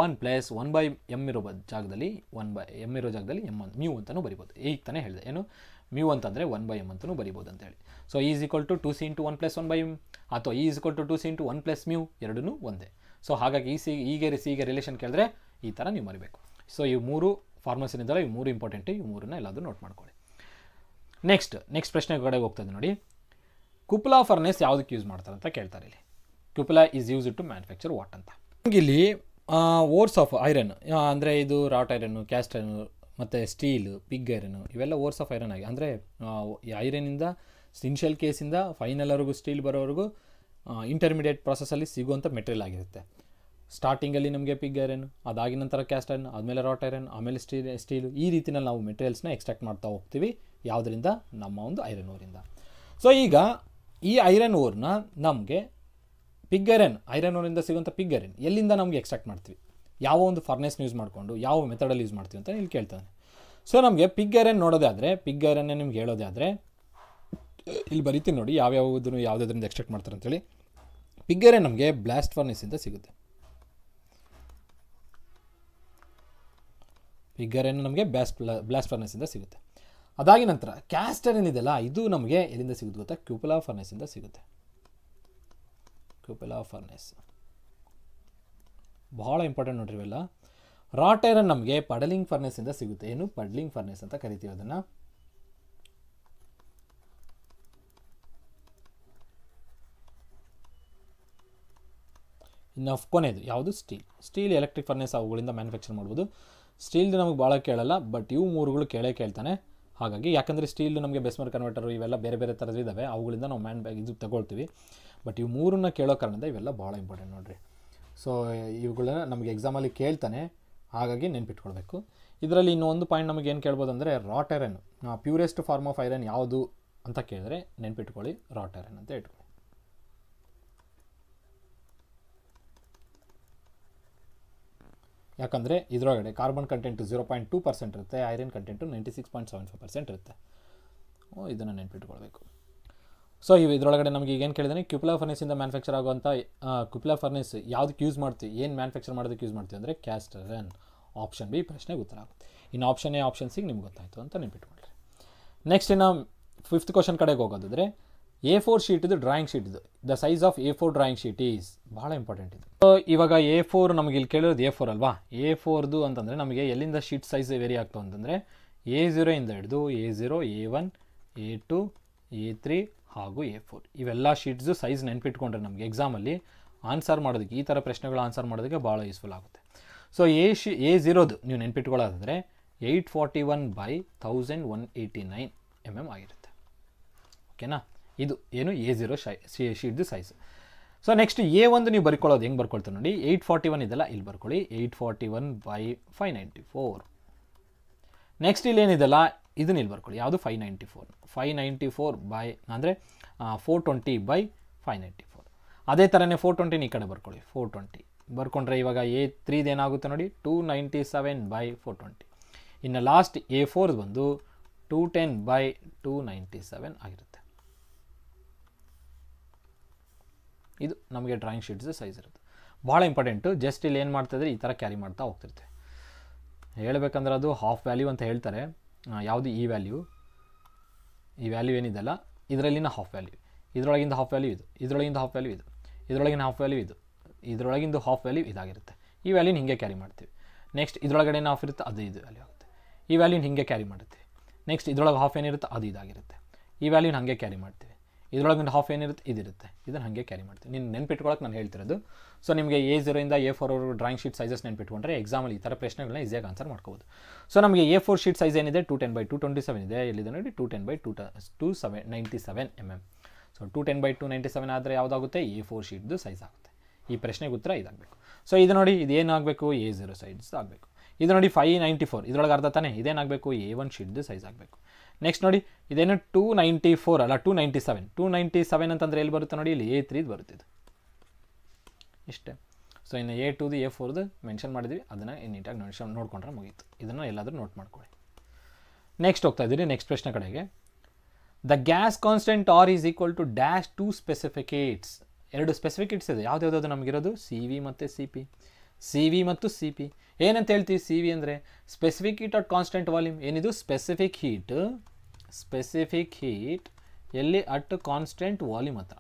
1 plus 1/m ಇರೋ ಜಾಗದಲ್ಲಿ 1/m ಇರೋ ಜಾಗದಲ್ಲಿ ಮ್ಯೂ ಅಂತಲೂ ಬರಿಬೋದು. ಈಗ ತಾನೇ ಹೇಳಿದೆ ಏನು ಮ್ಯೂ ಅಂತಂದರೆ 1/m ಅಂತಲೂ ಬರಿಬೋದು ಅಂತೇಳಿ. So is equal to 2c into 1 plus 1/m ಅಥವಾ is equal to 2c into 1 plus mu ಎರಡೂ ಒಂದೇ. ಸೊ ಹಾಗಾಗಿ ಹೀಗೆ ರಿಲೇಷನ್ ಕೇಳಿದ್ರೆ ಈ ಥರ ನೀವು ಮರಿಬೇಕು. ಸೊ ಈ 3 ಫಾರ್ಮುಲಾಸ್ ಏನಿದ್ದಾವೆ ಇವು 3 ಇಂಪಾರ್ಟೆಂಟು. ಈ 3ನ್ನ ಎಲ್ಲಾದರೂ ನೋಟ್ ಮಾಡ್ಕೊಳ್ಳಿ. ನೆಕ್ಸ್ಟ್ ಪ್ರಶ್ನೆ ಕಡೆ ಹೋಗ್ತದೆ ನೋಡಿ. ಕುಪ್ಲಾ ಫರ್ನೆಸ್ ಯಾವುದಕ್ಕೆ ಯೂಸ್ ಮಾಡ್ತಾರೆ ಅಂತ ಕೇಳ್ತಾರೆ ಇಲ್ಲಿ. Cupola is use to manufacture what ಅಂತ. ಇಲ್ಲಿ ಓರ್ಸ್ ಆಫ್ ಐರನ್ ಅಂದರೆ ಇದು ರಾಟ್ ಐರನ್ನು, ಕ್ಯಾಸ್ಟ್ ಐರನ್ನು ಮತ್ತು ಸ್ಟೀಲು, ಪಿಗ್ ಐರನ್ನು ಇವೆಲ್ಲ ಓರ್ಸ್ ಆಫ್ ಐರನ್ ಆಗಿ ಅಂದರೆ ಐರನ್ನಿಂದ ಇನಿಷಿಯಲ್ ಕೇಸಿಂದ ಫೈನಲ್ವರೆಗೂ ಸ್ಟೀಲ್ ಬರೋವರೆಗೂ ಇಂಟರ್ಮಿಡಿಯೇಟ್ ಪ್ರಾಸೆಸಲ್ಲಿ ಸಿಗುವಂಥ ಮೆಟೀರಿಯಲ್ ಆಗಿರುತ್ತೆ. ಸ್ಟಾರ್ಟಿಂಗಲ್ಲಿ ನಮಗೆ ಪಿಗ್ ಐರನ್, ಅದಾಗಿ ನಂತರ ಕ್ಯಾಸ್ಟ್ ಐರನ್, ಆದಮೇಲೆ ರಾಟ್ ಐರನ್, ಆಮೇಲೆ ಸ್ಟೀಲು ಈ ರೀತಿಯಲ್ಲಿ ನಾವು ಮೆಟೀರಿಯಲ್ಸ್ನ ಎಕ್ಸ್ಟ್ರಾಕ್ಟ್ ಮಾಡ್ತಾ ಹೋಗ್ತೀವಿ. ಯಾವುದರಿಂದ? ನಮ್ಮ ಒಂದು ಐರನ್ ಓರಿಂದ. ಸೊ ಈಗ ಈ ಐರನ್ ಓರ್ನ ನಮಗೆ ಪಿಗ್ ಐರನ್ ಓರಿಂದ ಸಿಗುವಂಥ ಪಿಗ್ ಐರನ್ ಎಲ್ಲಿಂದ ನಮಗೆ ಎಕ್ಸ್ಟ್ರಾಕ್ಟ್ ಮಾಡ್ತೀವಿ, ಯಾವ ಒಂದು ಫರ್ನೆಸ್ನ ಯೂಸ್ ಮಾಡಿಕೊಂಡು ಯಾವ ಮೆಥಡಲ್ಲಿ ಯೂಸ್ ಮಾಡ್ತೀವಿ ಅಂತ ಇಲ್ಲಿ ಕೇಳ್ತಾನೆ. ಸೊ ನಮಗೆ ಪಿಗ್ ಐರನ್ ನೋಡೋದೇ ಆದರೆ, ಪಿಗ್ ಐರನ್ನೇ ನಿಮ್ಗೆ ಹೇಳೋದೇ ಆದರೆ ಇಲ್ಲಿ ಬರೀತೀನಿ ನೋಡಿ ಯಾವುದ್ರಿಂದ ಎಕ್ಸ್ಟ್ರಾಕ್ಟ್ ಮಾಡ್ತಾರೆ ಅಂತೇಳಿ. ಪಿಗ್ ಐರನ್ ನಮಗೆ ಬ್ಲಾಸ್ಟ್ ಫರ್ನೆಸ್ಸಿಂದ ಸಿಗುತ್ತೆ. ಪಿಗ್ ಐರನ್ ನಮಗೆ ಬ್ಲಾಸ್ಟ್ ಫರ್ನೆಸ್ಸಿಂದ ಸಿಗುತ್ತೆ. ಅದಾಗಿ ನಂತರ ಕ್ಯಾಸ್ಟ್ ಐರನ್ ಇದೆಲ್ಲ ಇದು ನಮಗೆ ಎಲ್ಲಿಂದ ಸಿಗುತ್ತೆ ಗೊತ್ತಾ? ಕ್ಯುಪುಲಾ ಫರ್ನೆಸ್ಸಿಂದ ಸಿಗುತ್ತೆ. ಕ್ಯುಪುಲಾ ಫರ್ನೆಸ್ ಬಹಳ ಇಂಪಾರ್ಟೆಂಟ್ ನೋಡ್ರಿ ಇವೆಲ್ಲ. ರಾಟ್ ಐರನ್ ನಮಗೆ ಪಡಲಿಂಗ್ ಫರ್ನೆಸ್ಸಿಂದ ಸಿಗುತ್ತೆ. ಏನು ಪಡ್ಲಿಂಗ್ ಫರ್ನೆಸ್ ಅಂತ ಕರಿತೀವಿ ಅದನ್ನು. ಇನ್ನು ಕೊನೆಯದು ಯಾವುದು? ಸ್ಟೀಲ್ ಎಲೆಕ್ಟ್ರಿಕ್ ಫರ್ನೆಸ್ ಅವುಗಳಿಂದ ಮ್ಯಾನುಫ್ಯಾಕ್ಚರ್ ಮಾಡ್ಬೋದು. ಸ್ಟೀಲ್ದು ನಮಗೆ ಭಾಳ ಕೇಳಲ್ಲ, ಬಟ್ ಇವು 3ಗಳು ಕೇಳ್ತಾನೆ. ಹಾಗಾಗಿ ಯಾಕಂದರೆ ಸ್ಟೀಲ್ ನಮಗೆ ಬೆಸ್ಮರ್ ಕನ್ವರ್ಟರು ಇವೆಲ್ಲ ಬೇರೆ ಬೇರೆ ಥರದ್ದು ಇದ್ದಾವೆ, ಅವುಗಳಿಂದ ನಾವು ಇದು ತಗೊಳ್ತೀವಿ. ಬಟ್ ಇವು 3ನ್ನ ಕೇಳೋ ಕಾರಣದಿಂದ ಇವೆಲ್ಲ ಭಾಳ ಇಂಪಾರ್ಟೆಂಟ್ ನೋಡಿರಿ. ಸೊ ಇವುಗಳನ್ನ ನಮಗೆ ಎಕ್ಸಾಮಲ್ಲಿ ಕೇಳ್ತಾನೆ, ಹಾಗಾಗಿ ನೆನ್ಪಿಟ್ಕೊಳ್ಬೇಕು. ಇದರಲ್ಲಿ ಇನ್ನೊಂದು ಪಾಯಿಂಟ್ ನಮಗೆ ಏನು ಕೇಳ್ಬೋದು ಅಂದರೆ wrought iron, purest form of iron ಯಾವುದು ಅಂತ ಕೇಳಿದ್ರೆ ನೆನ್ಪಿಟ್ಕೊಳ್ಳಿ ರಾಟ್ ಐರನ್ ಅಂತ ಇಟ್ಕೊಳ್ಳಿ. ಯಾಕಂದರೆ ಇದರೊಳಗಡೆ ಕಾರ್ಬನ್ ಕಂಟೆಂಟು 0.2% ಇರುತ್ತೆ, ಐರನ್ ಕಂಟೆಂಟು 96.75% ಇರುತ್ತೆ. ಇದನ್ನು ನೆನ್ಪಿಟ್ಕೊಳ್ಬೇಕು. ಸೊ ಇದರೊಳಗಡೆ ನಮಗೆ ಈಗೇನು ಕೇಳಿದಾನೆ, ಕ್ಯುಪುಲಾ ಫರ್ನೆಸ್ಸಿಂದ ಮ್ಯಾನುಫ್ಯಾಕ್ಚರ್ ಆಗುವಂಥ ಕ್ಯುಪುಲಾ ಫರ್ನೆಸ್ ಯಾವುದಕ್ಕೆ ಯೂಸ್ ಮಾಡ್ತೀವಿ, ಏನು ಮ್ಯಾನುಫ್ಯಾಕ್ಚರ್ ಮಾಡೋದಕ್ಕೆ ಯೂಸ್ ಮಾಡ್ತೀವಿ ಅಂದರೆ ಕ್ಯಾಸ್ಟ್ ಐರನ್. ಆಪ್ಷನ್ ಬಿ ಪ್ರಶ್ನೆಗೆ ಉತ್ತರ ಆಗುತ್ತೆ. ಇನ್ನು ಆಪ್ಷನ್ ಎ ಆಪ್ಷನ್ ಸಿಗೆ ನಿಮ್ಗೆ ಗೊತ್ತಾಯಿತು ಅಂತ ನೆನ್ಪಿಟ್ಕೊಳ್ರಿ. ನೆಕ್ಸ್ಟ್ ಇನ್ನು 5th ಕ್ವಶನ್ ಕಡೆಗೆ ಹೋಗೋದಾದರೆ A4 ಶೀಟ್ ಇದು ಡ್ರಾಯಿಂಗ್ ಶೀಟ್ ಇದು. The size of A4 drawing sheet is ಭಾಳ ಇಂಪಾರ್ಟೆಂಟ್ ಇದು. ಸೊ ಇವಾಗ A4 ನಮಗೆ ಇಲ್ಲಿ ಕೇಳಿರೋದು A4 ಅಲ್ವಾ. A4ದು ಅಂತಂದರೆ ನಮಗೆ ಎಲ್ಲಿಂದ ಶೀಟ್ ಸೈಜ್ ವೇರಿ ಆಗ್ತಾವೆ ಅಂತಂದರೆ A0 ಇಂದ ಹಿಡಿದು A0, A1, A2, A3 ಹಾಗೂ A4 ಇವೆಲ್ಲ ಶೀಟ್ಸು ಸೈಜ್ ನೆನ್ಪಿಟ್ಕೊಂಡ್ರೆ ನಮಗೆ ಎಕ್ಸಾಮಲ್ಲಿ ಆನ್ಸರ್ ಮಾಡೋದಕ್ಕೆ, ಈ ಥರ ಪ್ರಶ್ನೆಗಳು ಆನ್ಸರ್ ಮಾಡೋದಕ್ಕೆ ಭಾಳ ಯೂಸ್ಫುಲ್ ಆಗುತ್ತೆ. ಸೊ A0ದು ನೀವು ನೆನ್ಪಿಟ್ಕೊಳ್ಳೋದಾದರೆ 841/1189 mm ಆಗಿರುತ್ತೆ. ಓಕೆನಾ? ಇದು ಏನು A0 ಶೀಟ್ದು size. So next A1 ನೀವು ಬರ್ಕೊಳ್ಳೋದು ಹೆಂಗೆ ಬರ್ಕೊಳ್ತಾರೆ ನೋಡಿ. 841 ಇದೆಲ್ಲ ಇಲ್ಲಿ ಬರ್ಕೊಳ್ಳಿ, 841/594. ನೆಕ್ಸ್ಟ್ ಇಲ್ಲಿ ಏನಿದೆಲ್ಲ ಇದನ್ನ ಇಲ್ಲಿ ಬರ್ಕೊಳ್ಳಿ, ಯಾವುದು 594 ಅಂದರೆ 420/594. ಅದೇ ಥರನೇ 420 ಈ ಕಡೆ ಬರ್ಕೊಳ್ಳಿ, 420 ಬರ್ಕೊಂಡ್ರೆ ಇವಾಗ A3 ಏನಾಗುತ್ತೆ ನೋಡಿ 297/420. ಇನ್ನು ಲಾಸ್ಟ್ A4 ಬಂದು 210/297 ಆಗಿರುತ್ತೆ. ಇದು ನಮಗೆ ಡ್ರಾಯಿಂಗ್ ಶೀಟ್ಸ್ ಸೈಜ್ ಇರುತ್ತೆ. ಭಾಳ ಇಂಪಾರ್ಟೆಂಟು. ಜಸ್ಟ್ ಇಲ್ಲಿ ಏನು ಮಾಡ್ತಾಯಿದ್ರೆ ಈ ಥರ ಕ್ಯಾರಿ ಮಾಡ್ತಾ ಹೋಗ್ತಿರ್ತೆ. ಹೇಳಬೇಕಂದ್ರೆ ಅದು ಹಾಫ್ ವ್ಯಾಲ್ಯೂ ಅಂತ ಹೇಳ್ತಾರೆ. ಯಾವುದು ಈ ವ್ಯಾಲ್ಯೂ ಏನಿದೆಲ್ಲ ಇದರಲ್ಲಿನ ಹಾಫ್ ವ್ಯಾಲ್ಯೂ, ಇದರೊಳಗಿಂದ ಹಾಫ್ ವ್ಯಾಲ್ಯೂ ಇದು, ಇದರೊಳಗಿಂದ ಹಾಫ್ ವ್ಯಾಲ್ಯೂ ಇದು, ಇದರೊಳಗಿನ ಹಾಫ್ ವ್ಯಾಲ್ಯೂ ಇದು, ಇದರೊಳಗಿಂದ ಹಾಫ್ ವ್ಯಾಲ್ಯೂ ಇದಾಗಿರುತ್ತೆ. ಈ ವ್ಯಾಲ್ಯೂನ ಹಿಂಗೆ ಕ್ಯಾರಿ ಮಾಡ್ತೀವಿ. ನೆಕ್ಸ್ಟ್ ಇದರೊಳಗಡೆ ಹಾಫ್ ಇರುತ್ತೆ, ಅದು ಇದು ವ್ಯಾಲ್ಯೂ ಆಗುತ್ತೆ. ಈ ವ್ಯಾಲ್ಯೂನ ಹಿಂಗೆ ಕ್ಯಾರಿ ಮಾಡ್ತೀವಿ. ನೆಕ್ಸ್ಟ್ ಇದರೊಳಗೆ ಹಾಫ್ ಏನಿರುತ್ತೆ ಅದು ಇದಾಗಿರುತ್ತೆ. ಈ ವ್ಯಾಲ್ಯೂನ ಹಾಗೆ ಕ್ಯಾರಿ ಮಾಡ್ತೀವಿ. ಇದರೊಳಗಿಂದ ಹಾಫ್ ಏನಿರುತ್ತೆ ಇದಿರುತ್ತೆ, ಇದನ್ನು ಹಾಗೆ ಕ್ಯಾರಿ ಮಾಡ್ತೀವಿ. ನೀನು ನೆನ್ಪಿಟ್ಕೊಳ್ಳೋಕೆ ನಾನು ಹೇಳ್ತಿರೋದು. ಸೊ ನಿಮಗೆ A0 ಇಂದ A4 ಡ್ರಾಯಿಂಗ್ ಶೀಟ್ ಸೈಜಸ್ ನೆನ್ಪಿಟ್ಕೊಂಡ್ರೆ ಎಕ್ಸಾಮಲ್ಲಿ ಈ ಥರ ಪ್ರಶ್ನೆಗಳನ್ನ ಈಸಿಯಾಗಿ ಆನ್ಸರ್ ಮಾಡ್ಕೋಬೋದು. ಸೊ ನಮಗೆ A4 ಶೀಟ್ ಸೈಜ್ ಏನಿದೆ 210/227 ಇದೆ. ಎಲ್ಲಿದೆ ನೋಡಿ 210/297 mm. ಸೊ 210/297 ಆದರೆ ಯಾವುದಾಗುತ್ತೆ? A4 ಶೀಟ್ದು ಸೈಜ್ ಆಗುತ್ತೆ. ಈ ಪ್ರಶ್ನೆಗೆ ಉತ್ತರ ಇದಾಗಬೇಕು. ಸೊ ಇದು ನೋಡಿ ಇದೇನಾಗಬೇಕು? A0 ಸೈಜ್ ಆಗಬೇಕು. ಇದು ನೋಡಿ 594 ಇದರೊಳಗೆ ಅರ್ಧ ತಾನೇ, ಇದೇನಾಗಬೇಕು? A1 ಶೀಟ್ದು ಸೈಜ್ ಆಗಬೇಕು. ನೆಕ್ಸ್ಟ್ ನೋಡಿ ಇದೇನು 294 ಅಲ್ಲ 297 ಅಂತಂದರೆ ಎಲ್ಲಿ ಬರುತ್ತೆ ನೋಡಿ, ಇಲ್ಲಿ A3 ಬರುತ್ತೆ. ಇದು ಇಷ್ಟೇ. ಸೊ ಇನ್ನು A2ದು A4ದು ಮೆನ್ಷನ್ ಮಾಡಿದ್ವಿ, ಅದನ್ನು ನೀಟಾಗಿ ನೋಡ್ಕೊಂಡ್ರೆ ಮುಗೀತು. ಇದನ್ನು ಎಲ್ಲಾದರೂ ನೋಟ್ ಮಾಡ್ಕೊಳ್ಳಿ. ನೆಕ್ಸ್ಟ್ ಹೋಗ್ತಾ ಇದ್ದೀನಿ ನೆಕ್ಸ್ಟ್ ಪ್ರಶ್ನೆ ಕಡೆಗೆ. The gas constant R is equal to dash to specific heats. ಎರಡು ಸ್ಪೆಸಿಫಿಕೇಟ್ಸ್ ಇದೆ, ಯಾವ್ದು ನಮಗಿರೋದು ಸಿ ವಿ ಮತ್ತು ಸಿ ಪಿ. ಸಿ ವಿ ಮತ್ತು ಸಿ ಪಿ ಏನಂತ ಹೇಳ್ತೀವಿ? ಸಿ ವಿ ಅಂದರೆ specific heat at constant volume. ಏನಿದು? ಸ್ಪೆಸಿಫಿಕ್ ಹೀಟ್ ಎಲ್ಲಿ? ಅಟ್ ಕಾನ್ಸ್ಟೆಂಟ್ ವಾಲ್ಯೂಮ್ ಹತ್ರ.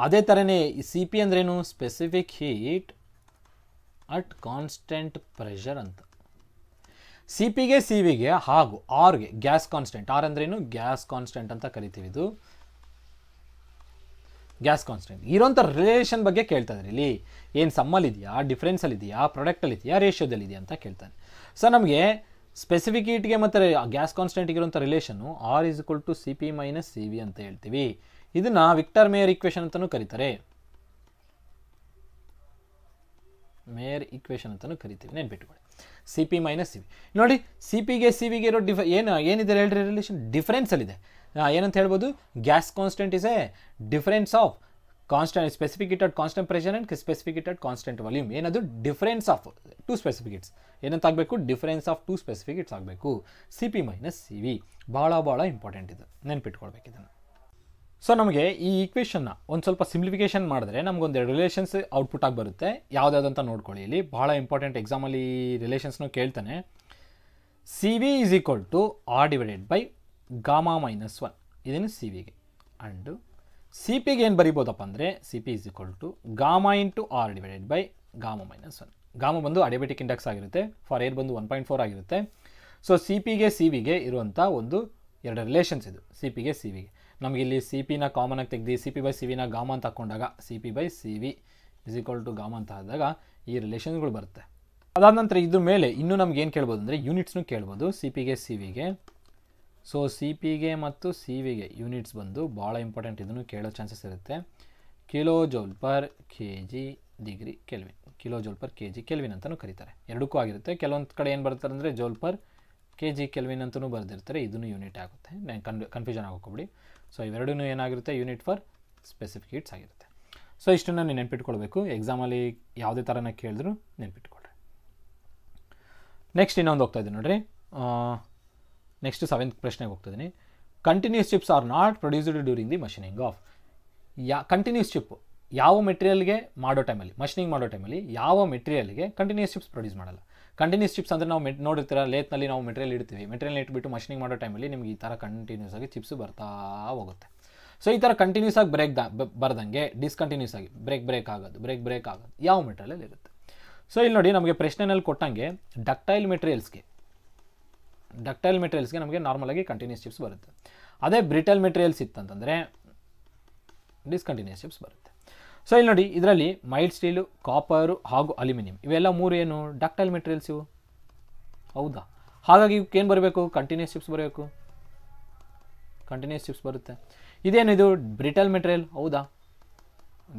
ಅದೇ ಥರನೇ ಸಿ ಪಿ ಅಂದ್ರೇನು? Specific heat at constant pressure ಅಂತ. ಸಿ ಪಿಗೆ ಸಿ ವಿಗೆ ಹಾಗೂ ಆರ್ಗೆ ಗ್ಯಾಸ್ ಕಾನ್ಸ್ಟೆಂಟ್. ಆರ್ ಅಂದ್ರೇನು? ಗ್ಯಾಸ್ ಕಾನ್ಸ್ಟೆಂಟ್ ಅಂತ ಕರಿತೀವಿ. ಇದು ಗ್ಯಾಸ್ ಕಾನ್ಸ್ಟೆಂಟ್ ಇರೋಂಥ ರಿಲೇಷನ್ ಬಗ್ಗೆ ಕೇಳ್ತಾ ಇದ್ದಾರೆ. ಇಲ್ಲಿ ಏನು ಸಮ್ಮಲ್ಲಿ ಇದೆಯಾ, ಡಿಫ್ರೆನ್ಸಲ್ಲಿ ಇದೆಯಾ, ಪ್ರಾಡಕ್ಟಲ್ಲಿ ಇದೆಯಾ, ರೇಷಿಯೋದಲ್ಲಿ ಇದೆಯಾ ಅಂತ ಕೇಳ್ತಾನೆ. ಸೊ ನಮಗೆ ಸ್ಪೆಸಿಫಿಕ್ ಹೀಟ್ಗೆ ಮತ್ತು ಗ್ಯಾಸ್ ಕಾನ್ಸ್ಟೆಂಟ್ಗೆ ಇರೋಂಥ ರಿಲೇಷನ್ನು R is equal to C P minus C V ಅಂತ ಹೇಳ್ತೀವಿ. ಇದನ್ನು ವಿಕ್ಟರ್ ಮೇಯರ್ ಈಕ್ವೇಷನ್ ಅಂತಲೂ ಕರೀತಾರೆ. ಮೇಯರ್ ಈಕ್ವೇಷನ್ ಅಂತಲೂ ಕರಿತೀವಿ, ನೆನ್ಪಿಟ್ಕೊಳ್ಳಿ. C P minus C V. ನೋಡಿ, ಸಿ ಪಿಗೆ ಸಿ ವಿಗೆ ಇರೋ ಏನಿದೆ ಹೇಳ್ರಿ ರಿಲೇಷನ್? ಡಿಫ್ರೆನ್ಸಲ್ಲಿದೆ. ಏನಂತ ಹೇಳ್ಬೋದು? Gas constant is a difference of constant specific heat at constant pressure and specific heat at constant volume. ಏನದು? Difference of two specific heats. ಏನಂತ ಆಗಬೇಕು? Difference of two specific heats ಆಗಬೇಕು. C P minus C V ಭಾಳ important ಇದು, ನೆನ್ಪಿಟ್ಕೊಳ್ಬೇಕು ಇದನ್ನು. So ನಮಗೆ ಈ ಈಕ್ವೇಷನ್ನ ಒಂದು ಸ್ವಲ್ಪ ಸಿಂಪ್ಲಿಫಿಕೇಶನ್ ಮಾಡಿದ್ರೆ ನಮಗೊಂದೆರಡು ರಿಲೇಷನ್ಸ್ ಔಟ್ಪುಟ್ ಆಗಿ ಬರುತ್ತೆ. ಯಾವುದಾದಂತ ನೋಡ್ಕೊಳ್ಳಿ. ಇಲ್ಲಿ ಭಾಳ ಇಂಪಾರ್ಟೆಂಟ್, ಎಕ್ಸಾಮಲ್ಲಿ ರಿಲೇಷನ್ಸ್ನು ಕೇಳ್ತಾನೆ. C V is equal to R divided by gamma minus 1. ಇದನ್ನು ಸಿ ವಿಗೆ. ಆ್ಯಂಡು ಸಿ ಪಿಗೆ ಏನು ಬರಿಬೋದಪ್ಪ ಅಂದರೆ C P is equal to gamma into R divided by gamma minus 1. Gamma ಬಂದು ಅಡಿಯಾಬೆಟಿಕ್ ಇಂಡೆಕ್ಸ್ ಆಗಿರುತ್ತೆ, ಫಾರ್ ಏರ್ ಬಂದು 1.4 ಆಗಿರುತ್ತೆ. ಸೊ ಸಿ ಪಿಗೆ ಸಿ ವಿಗೆ ಇರುವಂಥ ಎರಡು ರಿಲೇಷನ್ಸ್ ಇದು. ಸಿ ಪಿಗೆ ಸಿ ವಿಗೆ ನಮಗೆ ಇಲ್ಲಿ ಸಿ ಪಿನ ಕಾಮನಾಗಿ ತೆಗೆದು ಸಿ ಪಿ ಬೈ ಸಿ ವಿನ ಗಾಮಾ ಅಂತ ಹಾಕೊಂಡಾಗ C P by C V is equal to gamma ಅಂತ ಆದಾಗ ಈ ರಿಲೇಷನ್ಸ್ಗಳು ಬರುತ್ತೆ. ಅದಾದ ನಂತರ ಇದ್ರ ಮೇಲೆ ಇನ್ನೂ ನಮ್ಗೆ ಏನು ಕೇಳ್ಬೋದು ಅಂದರೆ ಯೂನಿಟ್ಸ್ನು ಕೇಳ್ಬೋದು ಸಿ ಪಿಗೆ ಸಿ ವಿಗೆ. ಸೊ ಸಿ ಪಿಗೆ ಮತ್ತು ಸಿ ವಿಗೆ ಯೂನಿಟ್ಸ್ ಬಂದು ಭಾಳ ಇಂಪಾರ್ಟೆಂಟ್, ಇದನ್ನು ಕೇಳೋ ಚಾನ್ಸಸ್ ಇರುತ್ತೆ. Kilo joule per K G degree kelvin, kilo joule per K G kelvin ಅಂತಲೂ ಕರೀತಾರೆ. ಎರಡಕ್ಕೂ ಆಗಿರುತ್ತೆ. ಕೆಲವೊಂದು ಕಡೆ ಏನು ಬರ್ತಾರೆ ಅಂದರೆ joule per K G kelvin ಅಂತಲೂ ಬರೆದಿರ್ತಾರೆ. ಇದನ್ನು ಯೂನಿಟ್ ಆಗುತ್ತೆ, ಕನ್ಫ್ಯೂಷನ್ ಆಗೋಕ್ಕೋಗ್ಬಿಡಿ. ಸೊ ಇವೆರಡೂ ಏನಾಗಿರುತ್ತೆ? ಯೂನಿಟ್ ಫಾರ್ ಸ್ಪೆಸಿಫಿಕ್ ಹೀಟ್ಸ್ ಆಗಿರುತ್ತೆ. ಸೊ ಇಷ್ಟನ್ನು ನೀವು ನೆನ್ಪಿಟ್ಕೊಳ್ಬೇಕು. ಎಕ್ಸಾಮಲ್ಲಿ ಯಾವುದೇ ಥರನ ಕೇಳಿದ್ರು ನೆನ್ಪಿಟ್ಕೊಳ್ರಿ. ನೆಕ್ಸ್ಟ್ ಇನ್ನೊಂದು ಹೋಗ್ತಾ ಇದ್ದೀನಿ ನೋಡಿರಿ. ನೆಕ್ಸ್ಟ್ 7th ಪ್ರಶ್ನೆಗೆ ಹೋಗ್ತಿದ್ದೀನಿ. Continuous chips are not produced during the machining of. Continuous chip ಯಾವ ಮೆಟೀರಿಯಲ್ಗೆ ಮಾಡೋ ಟೈಮಲ್ಲಿ, ಮಷಿನಿಂಗ್ ಮಾಡೋ ಟೈಮಲ್ಲಿ ಯಾವ ಮೆಟೀರಿಯಲ್ಗೆ ಕಂಟಿನ್ಯೂಸ್ ಚಿಪ್ಸ್ ಪ್ರೊಡ್ಯೂಸ್ ಮಾಡಲ್ಲ. ಕಂಟಿನ್ಯೂಸ್ ಚಿಪ್ಸ್ ಅಂದರೆ ನಾವು ನೋಡಿರ್ತೀರ, ಲೇತ್ನಲ್ಲಿ ನಾವು ಮೆಟೀರಿಯಲ್ ಇಡ್ತೀವಿ. ಮೆಟೀರಿಯಲ್ ಇಟ್ಬಿಟ್ಟು ಮಷಿನಿಂಗ್ ಮಾಡೋ ಟೈಮಲ್ಲಿ ನಿಮ್ಗೆ ಈ ಥರ ಕಂಟಿನ್ಯೂಸ್ ಆಗಿ ಚಿಪ್ಸು ಬರ್ತಾ ಹೋಗುತ್ತೆ. ಸೊ ಈ ಥರ ಕಂಟಿನ್ಯೂಸ್ ಆಗಿ ಬರ್ದಂಗೆ ಡಿಸ್ಕಂಟಿನ್ಯೂಸ್ ಆಗಿ ಬ್ರೇಕ್ ಆಗೋದು ಯಾವ ಮೆಟೀರಿಯಲ್ ಇರುತ್ತೆ? ಸೊ ಇಲ್ಲಿ ನೋಡಿ, ನಮಗೆ ಪ್ರಶ್ನೆನಲ್ಲಿ ಕೊಟ್ಟಂಗೆ ಡಕ್ಟೈಲ್ ಮೆಟೀರಿಯಲ್ಸ್ಗೆ ನಮಗೆ ನಾರ್ಮಲಾಗಿ ಕಂಟಿನ್ಯೂಸ್ ಚಿಪ್ಸ್ ಬರುತ್ತೆ. ಅದೇ ಬ್ರಿಟಲ್ ಮೆಟೀರಿಯಲ್ಸ್ ಇತ್ತಂತಂದರೆ ಡಿಸ್ಕಂಟಿನ್ಯೂಸ್ ಚಿಪ್ಸ್ ಬರುತ್ತೆ. ಸೊ ಇಲ್ಲಿ ನೋಡಿ, ಇದರಲ್ಲಿ ಮೈಲ್ಡ್ ಸ್ಟೀಲು, ಕಾಪರು ಹಾಗೂ ಅಲ್ಯೂಮಿನಿಯಂ ಇವೆಲ್ಲ ಮೂರು ಏನು ಡಕ್ಟೈಲ್ ಮೆಟೀರಿಯಲ್ಸ್ ಇವು, ಹೌದಾ? ಹಾಗಾಗಿ ಇವಕ್ಕೆ ಏನು ಬರಬೇಕು? ಕಂಟಿನ್ಯೂಸ್ ಚಿಪ್ಸ್ ಬರಬೇಕು. ಕಂಟಿನ್ಯೂಸ್ ಚಿಪ್ಸ್ ಬರುತ್ತೆ. ಇದೇನಿದು? ಬ್ರಿಟಲ್ ಮೆಟೀರಿಯಲ್, ಹೌದಾ?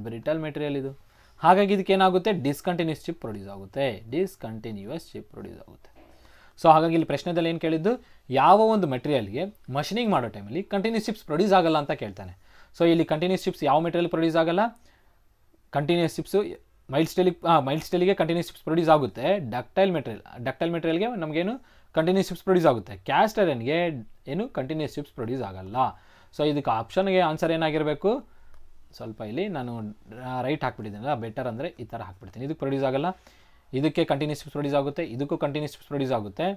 ಬ್ರಿಟಲ್ ಮೆಟೀರಿಯಲ್ ಇದು. ಹಾಗಾಗಿ ಇದಕ್ಕೆ ಏನಾಗುತ್ತೆ? ಡಿಸ್ಕಂಟಿನ್ಯೂಸ್ ಚಿಪ್ ಪ್ರೊಡ್ಯೂಸ್ ಆಗುತ್ತೆ. ಸೊ ಹಾಗಾಗಿ ಇಲ್ಲಿ ಪ್ರಶ್ನೆದಲ್ಲಿ ಏನು ಕೇಳಿದ್ದು? ಯಾವ ಒಂದು ಮೆಟೀರಿಯಲ್ಗೆ ಮಷಿನಿಂಗ್ ಮಾಡೋ ಟೈಮಲ್ಲಿ ಕಂಟಿನ್ಯೂಸ್ ಚಿಪ್ಸ್ ಪ್ರೊಡ್ಯೂಸ್ ಆಗಲ್ಲ ಅಂತ ಕೇಳ್ತಾನೆ. ಸೊ ಇಲ್ಲಿ ಕಂಟಿನ್ಯೂಸ್ ಚಿಪ್ಸ್ ಯಾವ ಮೆಟೀರಿಯಲ್ ಪ್ರೊಡ್ಯೂಸ್ ಆಗಲ್ಲ? ಕಂಟಿನ್ಯೂಸ್ ಚಿಪ್ಸು ಮೈಲ್ಡ್ ಸ್ಟೀಲಿಗೆ ಕಂಟಿನ್ಯೂಸ್ ಚಿಪ್ಸ್ ಪ್ರೊಡ್ಯೂಸ್ ಆಗುತ್ತೆ. ಡಕ್ಟೈಲ್ ಮೆಟೀರಿಯಲ್ಗೆ ನಮಗೇನು ಕಂಟಿನ್ಯೂಸ್ ಚಿಪ್ಸ್ ಪ್ರೊಡ್ಯೂಸ್ ಆಗುತ್ತೆ. ಕ್ಯಾಸ್ಟ್ ಐರನ್ಗೆ ಏನು ಕಂಟಿನ್ಯೂಸ್ ಚಿಪ್ಸ್ ಪ್ರೊಡ್ಯೂಸ್ ಆಗಲ್ಲ. ಸೊ ಇದಕ್ಕೆ ಆಪ್ಷನ್ಗೆ ಆನ್ಸರ್ ಏನಾಗಿರಬೇಕು? ಸ್ವಲ್ಪ ಇಲ್ಲಿ ನಾನು ರೈಟ್ ಹಾಕ್ಬಿಟ್ಟಿದ್ದೀನಲ್ಲ, ಬೆಟರ್ ಅಂದರೆ ಈ ಥರ ಹಾಕ್ಬಿಡ್ತೀನಿ. ಇದಕ್ಕೆ ಪ್ರೊಡ್ಯೂಸ್ ಆಗಲ್ಲ, ಇದಕ್ಕೆ ಕಂಟಿನ್ಯೂಸ್ ಚಿಪ್ಸ್ ಪ್ರೊಡ್ಯೂಸ್ ಆಗುತ್ತೆ, ಇದಕ್ಕೂ ಕಂಟಿನ್ಯೂಸ್ ಚಿಪ್ಸ್ ಪ್ರೊಡ್ಯೂಸ್ ಆಗುತ್ತೆ,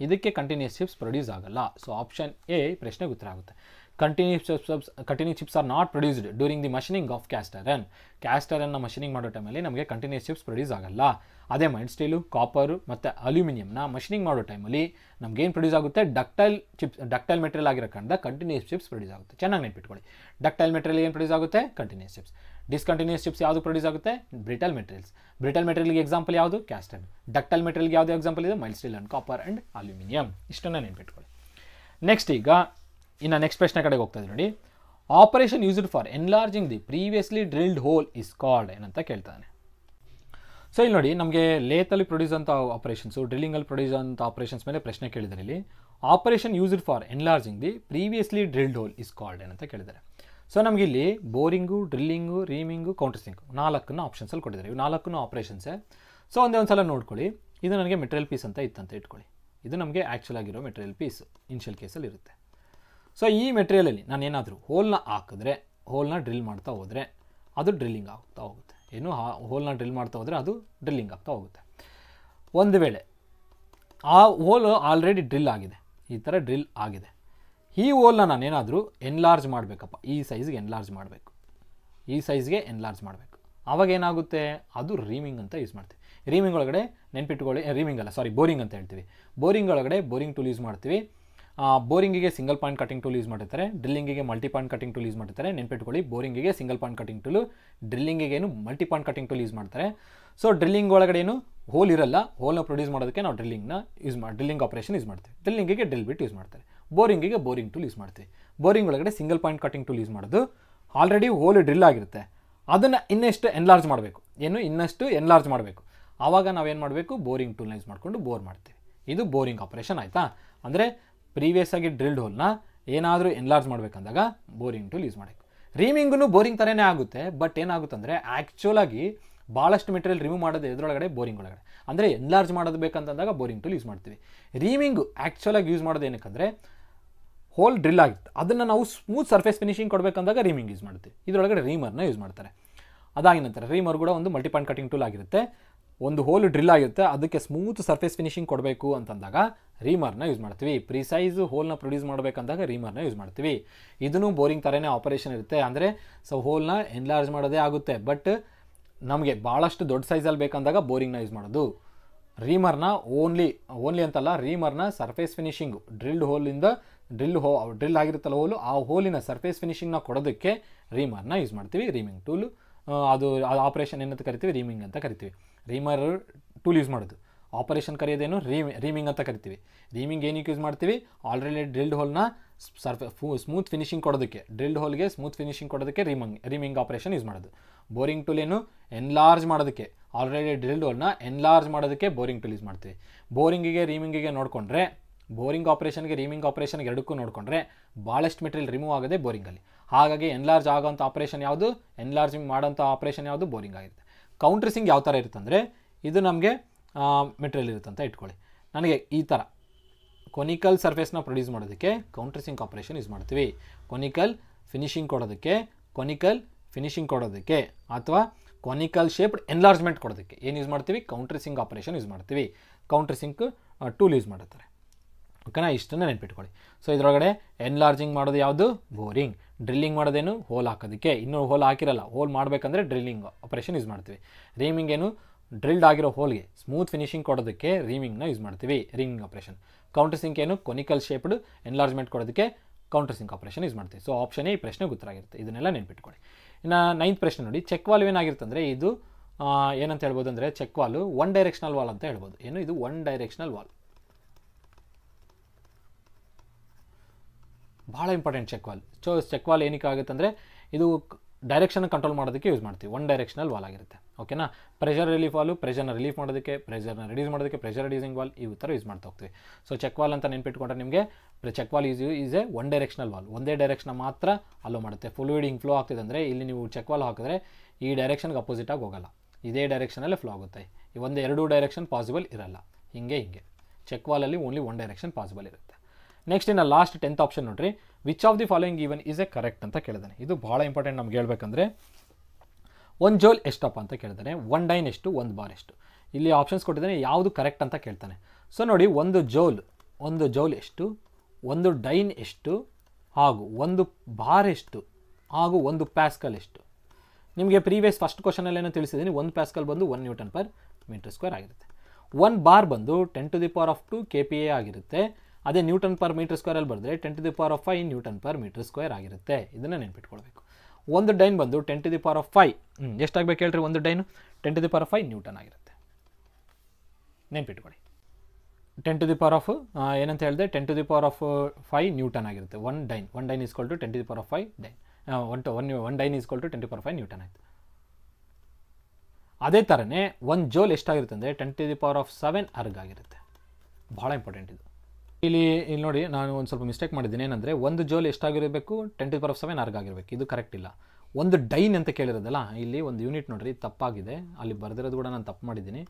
ಇದಕ್ಕೆ ಕಂಟಿನ್ಯೂಸ್ ಚಿಪ್ಸ್ ಪ್ರೊಡ್ಯೂಸ್ ಆಗಲ್ಲ. ಸೊ ಆಪ್ಷನ್ ಎ ಪ್ರಶ್ನೆಗೆ ಉತ್ತರ ಆಗುತ್ತೆ. Continuous chips are not produced during the machining of cast ಐರನ್ನ ಮಷಿನಿಂಗ್ ಮಾಡೋ ಟೈಮಲ್ಲಿ ನಮಗೆ ಕಂಟಿನ್ಯೂಸ್ ಚಿಪ್ಸ್ ಪ್ರೊಡ್ಯೂಸ್ ಆಗಲ್ಲ. ಅದೇ ಮೈಲ್ಡ್ ಸ್ಟೀಲು, ಕಾಪರು ಮತ್ತು ಅಲ್ಯೂಮಿನಿಯಂನ ಮಷಿನಿಂಗ್ ಮಾಡೋ ಟೈಮಲ್ಲಿ ನಮಗೇನು ಪ್ರೊಡ್ಯೂಸ್ ಆಗುತ್ತೆ? ಡಕ್ಟೈಲ್ ಮೆಟೀರಿಯಲ್ ಆಗಿರೋ ಕಾರಣದ ಕಂಟಿನ್ಯೂಸ್ ಚಿಪ್ಸ್ ಪ್ರೊಡ್ಯೂಸ್ ಆಗುತ್ತೆ. ಚೆನ್ನಾಗಿ ನೆನ್ಪಿಟ್ಕೊಳ್ಳಿ. ಡಕ್ಟೈಲ್ ಮೆಟೀರಿಯಲ್ ಏನು ಪ್ರೊಡ್ಯೂಸ್ ಆಗುತ್ತೆ? Continuous chips. ಡಿಸ್ಕಂಟಿನ್ಯೂಸ್ ಚಿಪ್ಸ್ ಯಾವುದು ಪ್ರೊಡ್ಯೂಸ್ ಆಗುತ್ತೆ? ಬ್ರಿಟಲ್ ಮೆಟೀರಿಯಲ್ಗೆ ಎಕ್ಸಾಂಪಲ್ ಯಾವುದು? Cast iron. ಡಕ್ಟೈಲ್ ಮೆಟೀರಿಯಲ್ಗೆ ಯಾವುದು ಎಕ್ಸಾಂಪಲ್ ಇದೆ? Mild steel and copper and aluminium. ಇಷ್ಟನ್ನು ನೆನ್ಪಿಟ್ಕೊಳ್ಳಿ. ನೆಕ್ಸ್ಟ್ ಈಗ ಇನ್ನು ನೆಕ್ಸ್ಟ್ ಪ್ರಶ್ನೆ ಕಡೆಗೆ ಹೋಗ್ತಾ ಇದೆ ನೋಡಿ. Operation used for enlarging the previously drilled hole is called ಏನಂತ ಕೇಳ್ತಾನೆ. ಸೊ ಇಲ್ಲಿ ನೋಡಿ, ನಮಗೆ ಲೇತಲ್ಲಿ ಪ್ರೊಡ್ಯೂಸ್ ಅಂತ ಆಪರೇಷನ್ಸು, ಡ್ರಿಲ್ಲಿಂಗಲ್ಲಿ ಪ್ರೊಡ್ಯೂಸ್ ಅಂತ ಆಪರೇಷನ್ಸ್ ಮೇಲೆ ಪ್ರಶ್ನೆ ಕೇಳಿದ್ದಾರೆ. ಇಲ್ಲಿ operation used for enlarging the previously drilled hole is called ಏನಂತ ಕೇಳಿದ್ದಾರೆ. ಸೊ ನಮಗಿಲ್ಲಿ boring, drilling, reaming, countersink 4 ಆಪ್ಷನ್ಸಲ್ಲಿ ಕೊಟ್ಟಿದ್ದಾರೆ. ಇವು 4 ಆಪರೇಷನ್ಸೇ. ಸೊ ಒಂದೇ ಒಂದು ಸಲ ನೋಡ್ಕೊಳ್ಳಿ. ಇದು ನನಗೆ ಮೆಟೀರಿಯಲ್ ಪೀಸ್ ಅಂತ ಇತ್ತಂತ ಇಟ್ಕೊಳ್ಳಿ. ಇದು ನಮಗೆ ಆ್ಯಕ್ಚುಲ್ ಆಗಿರೋ ಮೆಟೀರಿಯಲ್ ಪೀಸ್ ಇನಿಷಿಯಲ್ ಕೇಸಲ್ಲಿ ಇರುತ್ತೆ. ಸೊ ಈ ಮೆಟೀರಿಯಲಲ್ಲಿ ನಾನು ಏನಾದರೂ ಹೋಲ್ನ ಹಾಕಿದ್ರೆ, ಹೋಲ್ನ ಡ್ರಿಲ್ ಮಾಡ್ತಾ ಹೋದರೆ ಅದು ಡ್ರಿಲ್ಲಿಂಗ್ ಆಗ್ತಾ ಹೋಗುತ್ತೆ. ಏನು ಹೋಲ್ನ ಡ್ರಿಲ್ ಮಾಡ್ತಾ ಹೋದರೆ ಅದು ಡ್ರಿಲ್ಲಿಂಗ್ ಆಗ್ತಾ ಹೋಗುತ್ತೆ. ಒಂದು ವೇಳೆ ಆ ಹೋಲ್ ಆಲ್ರೆಡಿ ಡ್ರಿಲ್ ಆಗಿದೆ, ಈ ಥರ ಡ್ರಿಲ್ ಆಗಿದೆ, ಈ ಹೋಲ್ನ ನಾನೇನಾದರೂ ಎನ್ಲಾರ್ಜ್ ಮಾಡಬೇಕಪ್ಪ, ಈ ಸೈಜ್ಗೆ ಎನ್ಲಾರ್ಜ್ ಮಾಡಬೇಕು, ಈ ಸೈಜ್ಗೆ ಎನ್ಲಾರ್ಜ್ ಮಾಡಬೇಕು. ಆವಾಗ ಏನಾಗುತ್ತೆ, ಅದು ರೀಮಿಂಗ್ ಅಂತ ಯೂಸ್ ಮಾಡ್ತೀವಿ. ರೀಮಿಂಗ್ ಒಳಗಡೆ ನೆನ್ಪಿಟ್ಕೊಳ್ಳಿ, ರೀಮಿಂಗ್ ಅಲ್ಲ ಸಾರಿ ಬೋರಿಂಗ್ ಅಂತ ಹೇಳ್ತೀವಿ. ಬೋರಿಂಗ್ ಒಳಗಡೆ ಬೋರಿಂಗ್ ಟೂಲ್ ಯೂಸ್ ಮಾಡ್ತೀವಿ. ಬೋರಿಂಗಿಗೆ single point cutting tool use ಮಾಡಿರ್ತಾರೆ, ಡ್ರಿಲ್ಲಿಂಗಿಗೆ multi point cutting tool use ಮಾಡಿರ್ತಾರೆ. ನೆನ್ಪಿಟ್ಕೊಳ್ಳಿ, ಬೋರಿಂಗಿಗೆ ಸಿಂಗಲ್ ಪಾಯಿಂಟ್ ಕಟಿಂಗ್ ಟೂಲು, ಡ್ರಿಲ್ಲಿಂಗಿಗೇನು multi point cutting tool use ಮಾಡ್ತಾರೆ. ಸೊ ಡ್ರಿಲ್ಲಿಂಗ್ ಒಳಗಡೆ ಏನು ಹೋಲ್ ಇರಲ್ಲ, ಹೋಲ್ನ ಪ್ರೊಡ್ಯೂಸ್ ಮಾಡೋದಕ್ಕೆ ನಾವು ಡ್ರಿಲ್ಲಿಂಗ್ ಆಪರೇಷನ್ ಯೂಸ್ ಮಾಡ್ತೀವಿ. ಡ್ರಿಲ್ಲಿಂಗಿಗೆ ಡ್ರಿಲ್ ಬಿಟ್ ಯೂಸ್ ಮಾಡ್ತಾರೆ. ಬೋರಿಂಗಿಗೆ ಬೋರಿಂಗ್ ಟೂಲ್ ಯೂಸ್ ಮಾಡ್ತೀವಿ. ಬೋರಿಂಗ್ ಒಳಗಡೆ single point cutting tool use ಮಾಡೋದು. ಆಲ್ರೆಡಿ ಹೋಲ್ ಡ್ರಿಲ್ ಆಗಿರುತ್ತೆ, ಅದನ್ನು ಇನ್ನಷ್ಟು ಎನ್ಲಾರ್ಜ್ ಮಾಡಬೇಕು, ಇನ್ನಷ್ಟು ಎನ್ಲಾರ್ಜ್ ಮಾಡಬೇಕು. ಆವಾಗ ನಾವೇನು ಮಾಡಬೇಕು, ಬೋರಿಂಗ್ ಟೂಲ್ನ ಯೂಸ್ ಮಾಡಿಕೊಂಡು ಬೋರ್ ಮಾಡ್ತೀವಿ. ಇದು ಬೋರಿಂಗ್ ಆಪರೇಷನ್ ಆಯಿತಾ. ಅಂದರೆ ಪ್ರೀವಿಯಸ್ ಆಗಿ ಡ್ರಿಲ್ಡ್ ಹೋಲ್ನ ಏನಾದರೂ ಎನ್ಲಾರ್ಜ್ ಮಾಡಬೇಕಂದಾಗ ಬೋರಿಂಗ್ ಟೂಲ್ ಯೂಸ್ ಮಾಡಬೇಕು. ರೀಮಿಂಗೂ ಬೋರಿಂಗ್ ಥರನೇ ಆಗುತ್ತೆ, ಬಟ್ ಏನಾಗುತ್ತೆ ಅಂದರೆ ಆ್ಯಕ್ಚುಲಾಗಿ ಭಾಳಷ್ಟು ಮೆಟೀರಿಯಲ್ ರಿಮೂವ್ ಮಾಡೋದು ಎದುರೊಳಗಡೆ ಬೋರಿಂಗ್ ಒಳಗಡೆ, ಅಂದರೆ ಎನ್ಲಾರ್ಜ್ ಮಾಡೋದು ಬೇಕಂತಂದಾಗ ಬೋರಿಂಗ್ ಟೂಲ್ ಯೂಸ್ ಮಾಡ್ತೀವಿ. ರೀಮಿಂಗು ಆ್ಯಕ್ಚುಲಾಗಿ ಯೂಸ್ ಮಾಡೋದು ಏನಕ್ಕಂದರೆ ಹೋಲ್ ಡ್ರಿಲ್ ಆಗಿತ್ತು, ಅದನ್ನು ನಾವು ಸ್ಮೂತ್ ಸರ್ಫೇಸ್ ಫಿನಿಶಿಂಗ್ ಕೊಡಬೇಕಂದಾಗ ರೀಮಿಂಗ್ ಯೂಸ್ ಮಾಡ್ತೀವಿ. ಇದರೊಳಗಡೆ ರೀಮರ್ನ ಯೂಸ್ ಮಾಡ್ತಾರೆ. ಅದಾಗಿನ ನಂತರ ರೀಮರ್ ಕೂಡ ಒಂದು ಮಲ್ಟಿ ಪಾಯಿಂಟ್ ಕಟಿಂಗ್ ಟೂಲ್ ಆಗಿರುತ್ತೆ. ಒಂದು ಹೋಲ್ ಡ್ರಿಲ್ ಆಗಿರುತ್ತೆ, ಅದಕ್ಕೆ ಸ್ಮೂತ್ ಸರ್ಫೇಸ್ ಫಿನಿಶಿಂಗ್ ಕೊಡಬೇಕು ಅಂತಂದಾಗ ರೀಮರ್ನ ಯೂಸ್ ಮಾಡ್ತೀವಿ. ಪ್ರಿಸೈಸ್ ಹೋಲ್ನ ಪ್ರೊಡ್ಯೂಸ್ ಮಾಡಬೇಕಂದಾಗ ರೀಮರ್ನ ಯೂಸ್ ಮಾಡ್ತೀವಿ. ಇದನ್ನು ಬೋರಿಂಗ್ ಥರನೇ ಆಪರೇಷನ್ ಇರುತ್ತೆ. ಅಂದರೆ ಸೊ ಹೋಲ್ನ ಎನ್ಲಾರ್ಜ್ ಮಾಡೋದೇ ಆಗುತ್ತೆ, ಬಟ್ ನಮಗೆ ಭಾಳಷ್ಟು ದೊಡ್ಡ ಸೈಜಲ್ಲಿ ಬೇಕಂದಾಗ ಬೋರಿಂಗ್ನ ಯೂಸ್ ಮಾಡೋದು. ರೀಮರ್ನ ಓನ್ಲಿ ಅಂತಲ್ಲ, ರೀಮರ್ನ ಸರ್ಫೇಸ್ ಫಿನಿಶಿಂಗು ಡ್ರಿಲ್ ಆಗಿರುತ್ತಲ್ಲ ಹೋಲು, ಆ ಹೋಲಿನ ಸರ್ಫೇಸ್ ಫಿನಿಶಿಂಗ್ನ ಕೊಡೋದಕ್ಕೆ ರೀಮರ್ನ ಯೂಸ್ ಮಾಡ್ತೀವಿ. ರೀಮಿಂಗ್ ಟೂಲು ಅದು ಆಪರೇಷನ್ ಏನಂತ ಕರಿತೀವಿ, ರೀಮಿಂಗ್ ಅಂತ ಕರಿತೀವಿ. ರೀಮರ್ ಟೂಲ್ ಯೂಸ್ ಮಾಡೋದು, ಆಪರೇಷನ್ ಕರೆಯೋದೇನು ರೀಮಿಂಗ್ ಅಂತ ಕರಿತೀವಿ. ರೀಮಿಂಗ್ ಏನಕ್ಕೆ ಯೂಸ್ ಮಾಡ್ತೀವಿ, ಆಲ್ರೆಡಿ ಡ್ರಿಲ್ಡ್ ಹೋಲ್ನ ಸ್ಮೂತ್ ಫಿನಿಶಿಂಗ್ ಕೊಡೋದಕ್ಕೆ, ಡ್ರಿಲ್ಡ್ ಹೋಲ್ಗೆ ಸ್ಮೂತ್ ಫಿನಿಶಿಂಗ್ ಕೊಡೋದಕ್ಕೆ ರೀಮಿಂಗ್ ಆಪರೇಷನ್ ಯೂಸ್ ಮಾಡೋದು. ಬೋರಿಂಗ್ ಟೂಲ್ ಏನು, ಎನ್ಲಾರ್ಜ್ ಮಾಡೋದಕ್ಕೆ, ಆಲ್ರೆಡಿ ಡ್ರಿಲ್ಡ್ ಹೋಲ್ನ ಎನ್ಲಾರ್ಜ್ ಮಾಡೋದಕ್ಕೆ ಬೋರಿಂಗ್ ಟೂಲ್ ಯೂಸ್ ಮಾಡ್ತೀವಿ. ಬೋರಿಂಗಿಗೆ ರೀಮಿಂಗಿಗೆ ನೋಡಿಕೊಂಡ್ರೆ, ಬೋರಿಂಗ್ ಆಪರೇಷನ್ಗೆ ರೀಮಿಂಗ್ ಆಪರೇಷನ್ಗೆ ಎರಡಕ್ಕೂ ನೋಡಿಕೊಂಡ್ರೆ ಭಾಳಷ್ಟು ಮೆಟೀರಿಯಲ್ ರಿಮೂವ್ ಆಗೋದೇ ಬೋರಿಂಗಲ್ಲಿ. ಹಾಗಾಗಿ ಎನ್ಲಾರ್ಜ್ ಆಗೋಂಥ ಆಪರೇಷನ್ ಯಾವುದು, ಎನ್ಲಾರ್ಜಿಂಗ್ ಮಾಡೋಂಥ ಆಪರೇಷನ್ ಯಾವುದು, ಬೋರಿಂಗ್ ಆಗಿರುತ್ತೆ. ಕೌಂಟ್ರಿಸಿಂಗ್ ಯಾವ ಥರ ಇರುತ್ತೆ ಅಂದರೆ, ಇದು ನಮಗೆ ಮೆಟೀರಿಯಲ್ ಇರುತ್ತೆ ಅಂತ ಇಟ್ಕೊಳ್ಳಿ. ನನಗೆ ಈ ಥರ ಕೊನಿಕಲ್ ಸರ್ಫೇಸ್ನ ಪ್ರೊಡ್ಯೂಸ್ ಮಾಡೋದಕ್ಕೆ ಕೌಂಟ್ರಿಸಿಂಗ್ ಆಪರೇಷನ್ ಯೂಸ್ ಮಾಡ್ತೀವಿ. ಕೊನಿಕಲ್ ಫಿನಿಶಿಂಗ್ ಕೊಡೋದಕ್ಕೆ ಅಥವಾ ಕೊನಿಕಲ್ ಶೇಪ್ಡ್ ಎನ್ಲಾರ್ಜ್ಮೆಂಟ್ ಕೊಡೋದಕ್ಕೆ ಏನು ಯೂಸ್ ಮಾಡ್ತೀವಿ, ಕೌಂಟ್ರಿಸಿಂಗ್ ಆಪರೇಷನ್ ಯೂಸ್ ಮಾಡ್ತೀವಿ. ಕೌಂಟ್ರಿಸಿಂಗ್ ಟೂಲ್ ಯೂಸ್ ಮಾಡುತ್ತಾರೆ. ಓಕೆನಾ, ಇಷ್ಟನ್ನು ನೆನ್ಪಿಟ್ಕೊಳ್ಳಿ. ಸೊ ಇದರೊಳಗಡೆ ಎನ್ಲಾರ್ಜಿಂಗ್ ಮಾಡೋದು ಯಾವುದು, ಬೋರಿಂಗ್. ಡ್ರಿಲ್ಲಿಂಗ್ ಮಾಡೋದೇನು, ಹೋಲ್ ಹಾಕೋದಕ್ಕೆ. ಇನ್ನೂ ಹೋಲ್ ಹಾಕಿರಲ್ಲ, ಹೋಲ್ ಮಾಡಬೇಕಂದ್ರೆ ಡ್ರಿಲ್ಲಿಂಗ್ ಆಪರೇಷನ್ ಯೂಸ್ ಮಾಡ್ತೀವಿ. ರೀಮಿಂಗ್ ಏನು, ಡ್ರಿಲ್ಡ್ ಆಗಿರೋ ಹೋಲ್ಗೆ ಸ್ಮೂತ್ ಫಿನಿಶಿಂಗ್ ಕೊಡೋದಕ್ಕೆ ರೀಮಿಂಗ್ನ ಯೂಸ್ ಮಾಡ್ತೀವಿ, ರೀಮಿಂಗ್ ಆಪರೇಷನ್. ಕೌಂಟ್ರಿಸಿಂಗ್ ಏನು, ಕೊನಿಕಲ್ ಶೇಪ್ಡ್ ಎನ್ಲಾರ್ಜ್ಮೆಂಟ್ ಕೊಡೋದಕ್ಕೆ ಕೌಂಟ್ರಿಸಿಂಗ್ ಆಪರೇಷನ್ ಯೂಸ್ ಮಾಡ್ತೀವಿ. ಸೊ ಆಪ್ಷನ್ ಈ ಪ್ರಶ್ನೆಗೆ ಉತ್ತರ ಆಗಿರುತ್ತೆ. ಇದನ್ನೆಲ್ಲ ನೆನ್ಪಿಟ್ಕೊಳ್ಳಿ. ಇನ್ನು 9th ಪ್ರಶ್ನೆ ನೋಡಿ, ಚೆಕ್ ವಾಲ್ವ್ ಏನಾಗಿರುತ್ತೆ ಅಂದರೆ, ಇದು ಏನಂತ ಹೇಳ್ಬೋದು ಅಂದರೆ, check valve one directional valve ಅಂತ ಹೇಳ್ಬೋದು. ಏನು ಇದು ಒನ್ ಡೈರೆಕ್ಷನಲ್ ವಾಲ್, ಭಾಳ important check valve. Check valve ಏನಕ್ಕೆ ಆಗುತ್ತೆ ಅಂದರೆ, ಇದು ಡೈರೆಕ್ಷನ್ ಕಂಟ್ರೋಲ್ ಮಾಡೋದಕ್ಕೆ ಯೂಸ್ ಮಾಡ್ತೀವಿ. ಒನ್ ಡೈರೆಕ್ಷನಲ್ ವಾಲ್ ಆಗಿರುತ್ತೆ. ಓಕೆನಾ, ಪ್ರೆಷರ್ ರಿಲೀಫ್ ವಾಲು ಪ್ರೆಷರ್ನ ರಿಲೀಫ್ ಮಾಡೋದಕ್ಕೆ, ಪ್ರೆಷರ್ನ ರಿಡ್ಯೂಸ್ ಮಾಡೋದಕ್ಕೆ ಪ್ರೆಷರ್ ರಿಡ್ಯೂಸಿಂಗ್ ವಾಲ್, ಈ ಥರ ಯೂಸ್ ಮಾಡ್ತಾ ಹೋಗ್ತೀವಿ. ಸೊ ಚೆಕ್ ವಾಲ್ ಅಂತ ನೆನ್ಪಿಟ್ಕೊಂಡ್ರೆ ನಿಮಗೆ check valve is a one directional valve, ಒಂದೇ ಡೈರೆಕ್ಷನ್ ಮಾತ್ರ ಅಲೋ ಮಾಡುತ್ತೆ. ಫ್ಲೂಯಿಡ್ ಹಿಂಗೆ ಫ್ಲೋ ಆಗ್ತಿದೆ ಅಂದರೆ, ಇಲ್ಲಿ ನೀವು ಚೆಕ್ ವಾಲ್ ಹಾಕಿದ್ರೆ ಈ ಡೈರೆಕ್ಷನ್ಗೆ ಅಪೋಸಿಟಾಗಿ ಹೋಗಲ್ಲ, ಇದೇ ಡೈರೆಕ್ಷನಲ್ಲೇ ಫ್ಲೋ ಆಗುತ್ತೆ. ಎರಡು ಡೈರೆಕ್ಷನ್ ಪಾಸಿಬಲ್ ಇರಲ್ಲ. ಹಿಂಗೆ ಚೆಕ್ ವಾಲಲ್ಲಿ ಓನ್ಲಿ ಒನ್ ಡೈರೆಕ್ಷನ್ ಪಾಸಿಬಲ್ ಇರುತ್ತೆ. ನೆಕ್ಸ್ಟ್ ಇನ್ನು ಲಾಸ್ಟ್ 10th ಆಪ್ಷನ್ ನೋಡ್ರಿ, which of the following even is a correct ಅಂತ ಕೇಳಿದಾನೆ. ಇದು ಭಾಳ ಇಂಪಾರ್ಟೆಂಟ್ ನಮ್ಗೆ ಹೇಳ್ಬೇಕಂದ್ರೆ, ಒಂದು ಜೋಲ್ ಎಷ್ಟಪ್ಪ ಅಂತ ಕೇಳಿದಾನೆ, ಒನ್ ಡೈನ್ ಎಷ್ಟು, ಒಂದು ಬಾರ್ ಎಷ್ಟು. ಇಲ್ಲಿ ಆಪ್ಷನ್ಸ್ ಕೊಟ್ಟಿದ್ದಾನೆ, ಯಾವುದು ಕರೆಕ್ಟ್ ಅಂತ ಕೇಳ್ತಾನೆ. ಸೊ ನೋಡಿ, ಒಂದು ಜೋಲ್ ಎಷ್ಟು, ಒಂದು ಡೈನ್ ಎಷ್ಟು, ಹಾಗೂ ಒಂದು ಬಾರ್ ಎಷ್ಟು, ಹಾಗೂ ಒಂದು ಪ್ಯಾಸ್ಕಲ್ ಎಷ್ಟು. ನಿಮಗೆ ಪ್ರೀವಿಯಸ್ ಫಸ್ಟ್ ಕ್ವಶನಲ್ಲಿ ಏನೋ ತಿಳಿಸಿದ್ದೀನಿ, ಒಂದು ಪ್ಯಾಸ್ಕಲ್ ಬಂದು 1 Nm/m² ಆಗಿರುತ್ತೆ. ಒಂದು ಬಾರ್ ಬಂದು 10⁻²⁴ kPa ಆಗಿರುತ್ತೆ. ಅದೇ Nm/m² ಅಲ್ಲಿ ಬರೆದ್ರೆ 10⁵ Nm/m² ಆಗಿರುತ್ತೆ. ಇದನ್ನು ನೆನ್ಪಿಟ್ಕೊಳ್ಬೇಕು. ಒಂದು ಡೈನ್ ಬಂದು 10⁵ ಎಷ್ಟಾಗಬೇಕು ಹೇಳ್ರಿ, ಒಂದು ಡೈನು 10⁵ N ಆಗಿರುತ್ತೆ. ನೆನ್ಪಿಟ್ಕೊಳ್ಳಿ, 10⁻⁵ ಏನಂತ ಹೇಳಿದೆ, 10⁵ N ಆಗಿರುತ್ತೆ. One dyne is equal to 10⁵ dyne, one dyne is equal to 10⁵ N ಆಯಿತು. ಅದೇ ಥರನೇ ಒಂದು ಜೋಲ್ ಎಷ್ಟಾಗಿರುತ್ತೆ ಅಂದರೆ 10⁷ ಅರ್ಗ್ ಆಗಿರುತ್ತೆ. ಭಾಳ ಇಂಪಾರ್ಟೆಂಟ್ ಇದು. ಇಲ್ಲಿ ನೋಡಿ, ನಾನು ಒಂದು ಸ್ವಲ್ಪ ಮಿಸ್ಟೇಕ್ ಮಾಡಿದ್ದೀನಿ. ಏನಂದರೆ, ಒಂದು ಜೋಲ್ ಎಷ್ಟಾಗಿರಬೇಕು, 10⁷ ಅರ್ಗ್ ಆಗಿರಬೇಕು. ಇದು ಕರೆಕ್ಟ್ ಇಲ್ಲ. ಒಂದು ಡೈನ್ ಅಂತ ಕೇಳಿರೋದಲ್ಲ, ಇಲ್ಲಿ ಒಂದು ಯೂನಿಟ್ ನೋಡ್ರಿ ತಪ್ಪಾಗಿದೆ, ಅಲ್ಲಿ ಬರೆದಿರೋದು ಕೂಡ ನಾನು ತಪ್ಪು ಮಾಡಿದ್ದೀನಿ.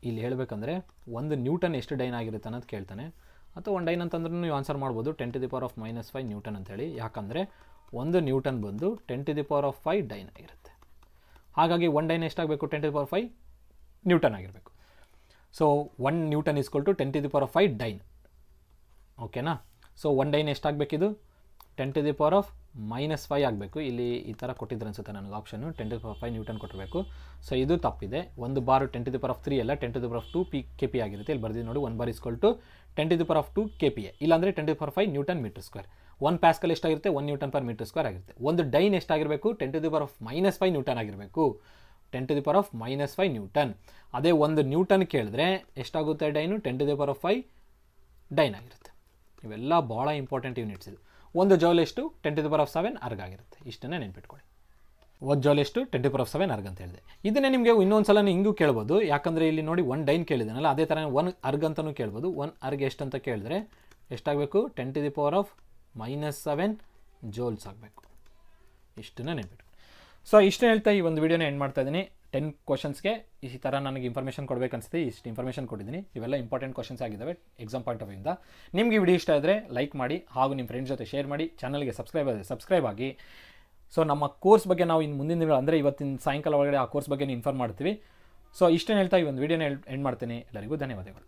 ಇಲ್ಲಿ ಹೇಳಬೇಕಂದ್ರೆ 1 ನ್ಯೂಟನ್ ಎಷ್ಟು ಡೈನ್ ಆಗಿರುತ್ತೆ ಅನ್ನೋದು ಕೇಳ್ತಾನೆ. ಅಥವಾ 1 ಡೈನ್ ಅಂತಂದ್ರೂ ನೀವು ಆನ್ಸರ್ ಮಾಡ್ಬೋದು 10⁻⁻⁵ ನ್ಯೂಟನ್ ಅಂತೇಳಿ. ಯಾಕಂದರೆ 1 ನ್ಯೂಟನ್ ಬಂದು 10⁵ ಡೈನ್ ಆಗಿರುತ್ತೆ. ಹಾಗಾಗಿ 1 ಡೈನ್ ಎಷ್ಟಾಗಬೇಕು? 10⁵ ನ್ಯೂಟನ್ ಆಗಿರಬೇಕು. ಸೊ 1 ನ್ಯೂಟನ್ = 10⁵ ಡೈನ್. ಓಕೆನಾ? ಸೊ 1 ಡೈನ್ ಎಷ್ಟಾಗಬೇಕಿದು? 10⁻⁻⁵ ಆಗಬೇಕು. ಇಲ್ಲಿ ಈ ಥರ ಕೊಟ್ಟಿದ್ರೆ ಅನಿಸುತ್ತೆ ನನಗೆ ಆಪ್ಷನ್ನು 10⁵ ನ್ಯೂಟನ್ ಕೊಟ್ಟಿರಬೇಕು. ಸೊ ಇದು ತಪ್ಪಿದೆ. 1 ಬಾರ್ 10⁻³ ಅಲ್ಲ 10⁻² kp ಆಗಿರುತ್ತೆ. ಇಲ್ಲಿ ಬರ್ದಿದ್ದು ನೋಡಿ 1 ಬಾರ್ = 10⁻² kPa, ಇಲ್ಲಾಂದರೆ 10⁻⁵ ನ್ಯೂಟನ್ ಮೀಟರ್ ಸ್ಕ್ವೇರ್. 1 ಪ್ಯಾಸ್ಕಲ್ ಎಷ್ಟಾಗಿರುತ್ತೆ? 1 ನ್ಯೂಟನ್ ಪರ್ ಮೀಟರ್ ಸ್ಕ್ವೇರ್ ಆಗಿರುತ್ತೆ. ಒಂದು ಡೈನ್ ಎಷ್ಟಾಗಿರಬೇಕು? 10⁻⁻⁵ ನ್ಯೂಟನ್ ಆಗಿರಬೇಕು. 10⁻⁻⁵ ನ್ಯೂಟನ್. ಅದೇ 1 ನ್ಯೂಟನ್ ಕೇಳಿದ್ರೆ ಎಷ್ಟಾಗುತ್ತೆ ಡೈನು? 10⁻⁵ ಡೈನ್ ಆಗಿರುತ್ತೆ. ಇವೆಲ್ಲ ಭಾಳ ಇಂಪಾರ್ಟೆಂಟ್ ಯೂನಿಟ್ಸ್ ಇದು. 1 ಜೌಲ್ ಎಷ್ಟು? 10⁻⁷ ಅರ್ಗ್ ಆಗಿರುತ್ತೆ. ಇಷ್ಟನ್ನೇ ನೆನ್ಪಿಟ್ಕೊಳ್ಳಿ. 1 ಜೌಲ್ ಎಷ್ಟು? 10⁻⁷ ಅರ್ಗ್ ಅಂತ ಹೇಳಿದೆ. ಇದನ್ನೇ ನಿಮಗೆ ಇನ್ನೊಂದು ಸಲ ಹಿಂಗೂ ಕೇಳ್ಬೋದು. ಯಾಕಂದರೆ ಇಲ್ಲಿ ನೋಡಿ 1 ಡೈನ್ ಕೇಳಿದಾನಲ್ಲ, ಅದೇ ಥರ 1 ಅರ್ಗ್ ಅಂತಲೂ ಕೇಳ್ಬೋದು. 1 ಅರ್ಗ್ ಎಷ್ಟು ಅಂತ ಕೇಳಿದ್ರೆ ಎಷ್ಟಾಗಬೇಕು? 10⁻⁻⁷ ಜೌಲ್ಸ್ ಆಗಬೇಕು. ಇಷ್ಟನ್ನೇ ನೆನ್ಪಿಟ್ಕೊಳ್ಳಿ. ಸೊ ಇಷ್ಟು ಹೇಳ್ತಾ ಈ ಒಂದು ವಿಡಿಯೋನ ಎಂಡ್ ಮಾಡ್ತಾ ಇದ್ದೀನಿ. 10 ಕ್ವಶನ್ಸ್ಗೆ ಈ ಥರ ನನಗೆ ಇನ್ಫಾರ್ಮೇಷನ್ ಕೊಡಬೇಕನ್ಸುತ್ತೆ. ಇಷ್ಟು ಇನ್ಫಾರ್ಮೇಷನ್ ಕೊಟ್ಟಿದ್ದೀನಿ. ಇವೆಲ್ಲ ಇಂಪಾರ್ಟೆಂಟ್ ಕ್ವಶನ್ಸ್ ಆಗಿದ್ದಾವೆ ಎಕ್ಸಾಮ್ ಪಾಯಿಂಟ್ ಆಫ್ ವ್ಯೂಯಿಂದ. ನಿಮಗೆ ಈ ವಿಡಿಯೋ ಇಷ್ಟ ಆದರೆ ಲೈಕ್ ಮಾಡಿ, ಹಾಗೂ ನಿಮ್ಮ ಫ್ರೆಂಡ್ಸ್ ಜೊತೆ ಶೇರ್ ಮಾಡಿ. ಚಾನಲ್ಗೆ ಸಬ್ಸ್ಕ್ರೈಬ್ ಆಗಿ. ಸೊ ನಮ್ಮ ಕೋರ್ಸ್ ಬಗ್ಗೆ ನಾವು ಇನ್ನು ಮುಂದಿನ ದಿನ ಅಂದರೆ ಇವತ್ತಿನ ಸಾಯಂಕಾಲ ಒಳಗಡೆ ಆ ಕೋರ್ಸ್ ಬಗ್ಗೆ ಇನ್ಫಾರ್ಮ್ ಮಾಡ್ತೀವಿ. ಸೊ ಇಷ್ಟೇ ಹೇಳ್ತಾ ಈ ಒಂದು ವಿಡಿಯೋನ ಎಂಡ್ ಮಾಡ್ತೀನಿ. ಎಲ್ಲರಿಗೂ ಧನ್ಯವಾದಗಳು.